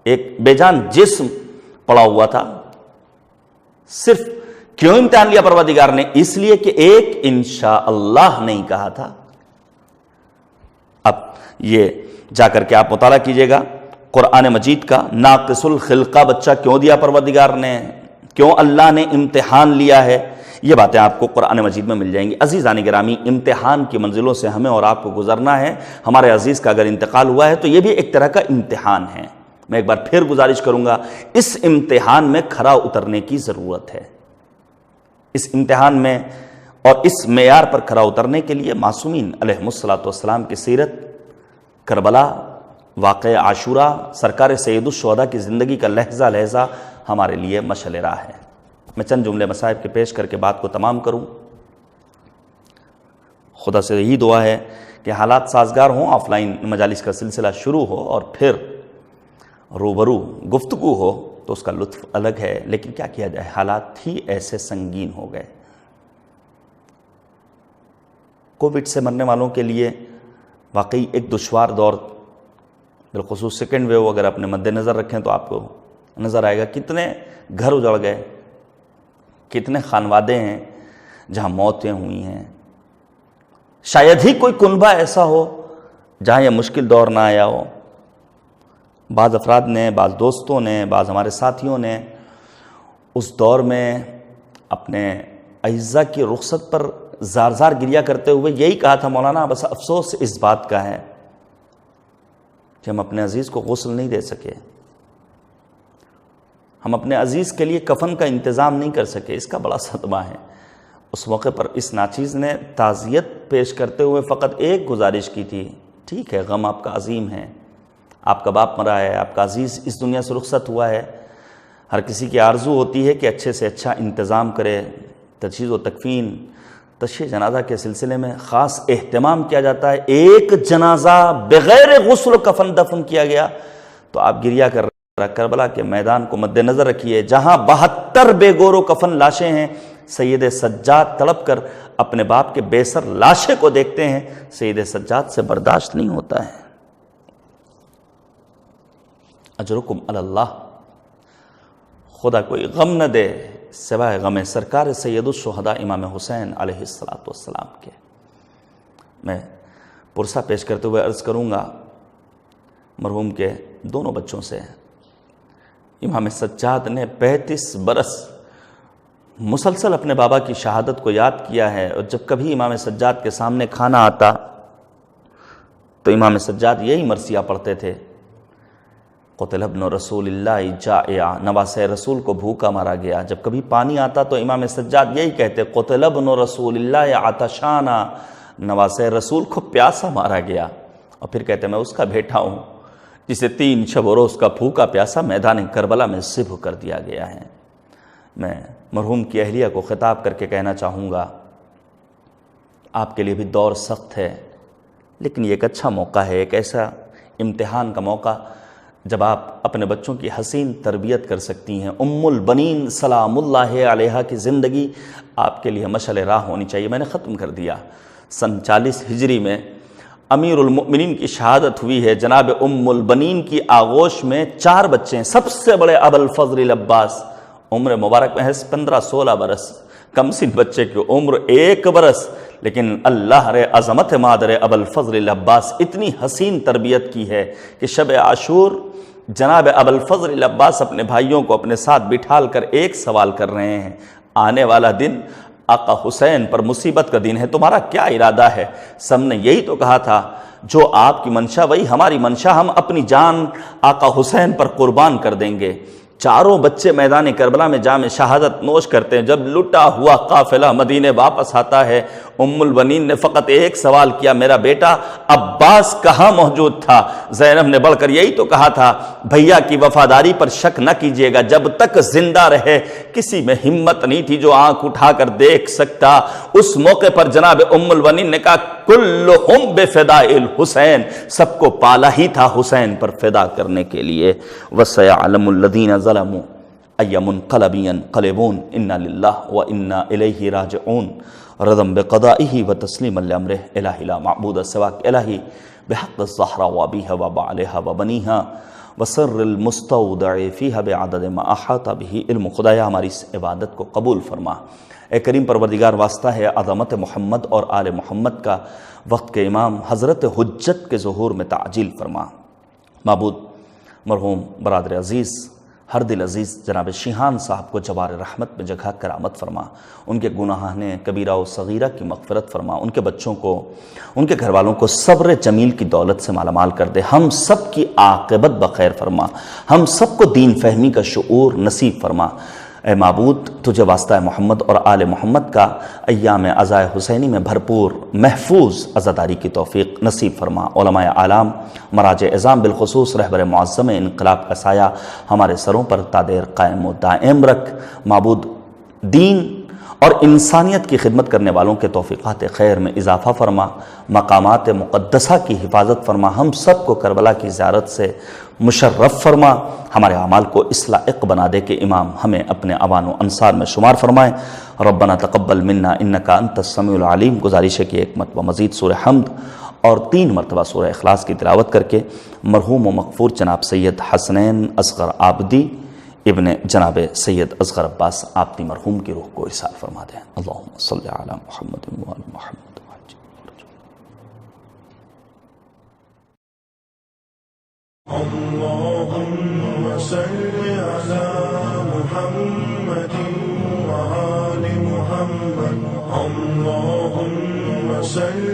ایک بے جان جسم پڑا ہوا تھا. صرف کیوں امتحان لیا پروردگار نے؟ اس لیے کہ ایک انشاءاللہ نہیں کہا تھا. اب یہ جا کر کے آپ مطالعہ کیجئے گا قرآن مجید کا. ناقص الخلقہ بچہ کیوں دیا پروردگار نے، کیوں اللہ نے امتحان لیا ہے، یہ باتیں آپ کو قرآن مجید میں مل جائیں گی. عزیزان گرامی، امتحان کی منزلوں سے ہمیں اور آپ کو گزرنا ہے. ہمارے عزیز کا اگر انتقال ہوا ہے تو یہ بھی ایک طرح کا امتحان ہے. میں ایک بار پھر گزارش کروں گا، اس امتحان میں کھرا اترنے کی ضرورت ہے. اس امتحان میں اور اس معیار پر کھرا اترنے کے لیے معصومین علیہم الصلاۃ والسلام کی سیرت، کربلا، واقعہ عاشورہ، سرکار سید الشہداء کی زندگی کا لحظہ لحظہ ہمارے لیے مشعل راہ ہے. میں چند جملے مصائب کے پیش کر کے بات کو تمام کروں. خدا سے یہی دعا ہے کہ حالات سازگار ہوں، آف لائن مجالس کا سلسلہ شروع ہو اور پھر روبرو گفتگو ہو تو اس کا لطف الگ ہے. لیکن کیا کیا جائے، حالات ہی ایسے سنگین ہو گئے. کووڈ سے مرنے والوں کے لیے واقعی ایک دشوار دور، بالخصوص سیکنڈ ویو اگر اپنے مد نظر رکھیں تو آپ کو نظر آئے گا کتنے گھر اجڑ گئے، کتنے خانوادے ہیں جہاں موتیں ہوئی ہیں. شاید ہی کوئی کنبہ ایسا ہو جہاں یہ مشکل دور نہ آیا ہو. بعض افراد نے، بعض دوستوں نے، بعض ہمارے ساتھیوں نے اس دور میں اپنے اعزاء کی رخصت پر زار زار گریہ کرتے ہوئے یہی کہا تھا، مولانا بس افسوس اس بات کا ہے کہ ہم اپنے عزیز کو غسل نہیں دے سکے. ہم اپنے عزیز کے لیے کفن کا انتظام نہیں کر سکے، اس کا بڑا صدمہ ہے۔ اس موقع پر اس ناچیز نے تعزیت پیش کرتے ہوئے فقط ایک گزارش کی تھی، ٹھیک ہے غم آپ کا عظیم ہے، آپ کا باپ مرا ہے، آپ کا عزیز اس دنیا سے رخصت ہوا ہے، ہر کسی کی آرزو ہوتی ہے کہ اچھے سے اچھا انتظام کرے، تجہیز و تکفین تشییع جنازہ کے سلسلے میں خاص اہتمام کیا جاتا ہے۔ ایک جنازہ بغیر غسل و کفن دفن کیا گیا تو آپ گریہ کر رہا۔ کربلا کے میدان کو مد نظر رکھیے جہاں 72 بے گور و کفن لاشیں ہیں، سید سجاد تڑپ کر اپنے باپ کے بے سر لاشے کو دیکھتے ہیں، سید سجاد سے برداشت نہیں ہوتا ہے۔ اجرکم علی اللہ، خدا کوئی غم نہ دے سوائے غم سرکار سید الشہداء امام حسین علیہ السلام کے۔ میں پرسہ پیش کرتے ہوئے عرض کروں گا مرحوم کے دونوں بچوں سے، امام سجاد نے 35 برس مسلسل اپنے بابا کی شہادت کو یاد کیا ہے، اور جب کبھی امام سجاد کے سامنے کھانا آتا تو امام سجاد یہی مرثیہ پڑھتے تھے، قتل ابن رسول اللہ جائعا، نواسہ رسول کو بھوکا مارا گیا۔ جب کبھی پانی آتا تو امام سجاد یہی کہتے، قتل ابن رسول اللہ عطشانا، نواسہ رسول کو پیاسا مارا گیا، اور پھر کہتے میں اس کا بیٹا ہوں جسے 3 شب و روز کا بھوکا پیاسا میدان کربلا میں ذبح کر دیا گیا ہے۔ میں مرحوم کی اہلیہ کو خطاب کر کے کہنا چاہوں گا، آپ کے لیے بھی دور سخت ہے، لیکن یہ ایک اچھا موقع ہے، ایک ایسا امتحان کا موقع جب آپ اپنے بچوں کی حسین تربیت کر سکتی ہیں۔ ام البنین سلام اللہ علیہا کی زندگی آپ کے لیے مشعل راہ ہونی چاہیے۔ میں نے ختم کر دیا، سن 40 ہجری میں امیر المؤمنین کی شہادت ہوئی ہے، جناب ام البنین کی آغوش میں 4 بچے ہیں، سب سے بڑے ابوالفضل العباس، عمر مبارک میں ہے 15-16 برس، کم سن بچے کی عمر 1 برس، لیکن اللہ رے عظمت مادر ابوالفضل العباس اتنی حسین تربیت کی ہے کہ شب عاشور جناب ابوالفضل العباس اپنے بھائیوں کو اپنے ساتھ بٹھال کر ایک سوال کر رہے ہیں، آنے والا دن آقا حسین پر مصیبت کا دن ہے، تمہارا کیا ارادہ ہے؟ سب نے یہی تو کہا تھا، جو آپ کی منشا وہی ہماری منشا، ہم اپنی جان آقا حسین پر قربان کر دیں گے۔ چاروں بچے میدان کربلا میں جام شہادت نوش کرتے ہیں۔ جب لٹا ہوا قافلہ مدینے واپس آتا ہے، ام البنین نے فقط ایک سوال کیا، میرا بیٹا عباس کہاں موجود تھا؟ زینب نے بڑھ کر یہی تو کہا تھا، بھیا کی وفاداری پر شک نہ کیجیے گا، جب تک زندہ رہے کسی میں ہمت نہیں تھی جو آنکھ اٹھا کر دیکھ سکتا۔ اس موقع پر جناب ام البنین نے کہا، کلہم بفداء الحسین، سب کو پالا ہی تھا حسین پر فدا کرنے کے لیے۔ وَسَيَعْلَمُ الَّذِينَ ظَلَمُوا أَيَّ مُنْقَلَبٍ يَنْقَلِبُونَ إِنَّا لِلَّهِ وَإِنَّا إِلَيْهِ رَاجِعُونَ رضم بقضائه وتسليما لأمره إلهي لا معبود سواك إلهي بحق الزهرة وأبيها وبعلها وبنيها وسر المستودع فيها بعدد ما أحاط به علم خدایا ہماری اس عبادت کو قبول فرما۔ اے کریم پروردگار، واسطہ ہے عظمت محمد اور آل محمد کا، وقت کے امام حضرت حجت کے ظہور میں تعجیل فرما۔ معبود مرحوم برادر عزیز ہر دل عزیز جناب شیحان صاحب کو جوار رحمت میں جگہ کرامت فرما، ان کے گناہان کبیرہ و صغیرہ کی مغفرت فرما، ان کے بچوں کو، ان کے گھر والوں کو صبر جمیل کی دولت سے مالا مال کر دے، ہم سب کی عاقبت بخیر فرما، ہم سب کو دین فہمی کا شعور نصیب فرما۔ اے معبود، تجھے واسطہ محمد اور آل محمد کا ایام عزائے حسینی میں بھرپور محفوظ عزاداری کی توفیق نصیب فرما۔ علماء اعلام، مراجع اعظام، بالخصوص رہبر معظم انقلاب کا سایہ ہمارے سروں پر تادیر قائم و دائم رکھ۔ معبود، دین اور انسانیت کی خدمت کرنے والوں کے توفیقات خیر میں اضافہ فرما، مقامات مقدسہ کی حفاظت فرما، ہم سب کو کربلا کی زیارت سے مشرف فرما، ہمارے اعمال کو اس لائق بنا دے کہ امام ہمیں اپنے اوان و انصار میں شمار فرمائے۔ ربنا تقبل منا انکا انت السمیع العلیم۔ گزارش ہے کہ 1 مرتبہ مزید سورہ حمد اور 3 مرتبہ سورہ اخلاص کی تلاوت کر کے مرحوم و مغفور جناب سید حسنین اصغر عابدی ابن جناب سید اصغر عباس آبدی مرحوم کی روح کو ارسال فرما دیں۔ اللہم صلی علی محمد و آل محمد۔ اللهم صل على محمد وآل محمد۔ اللهم صل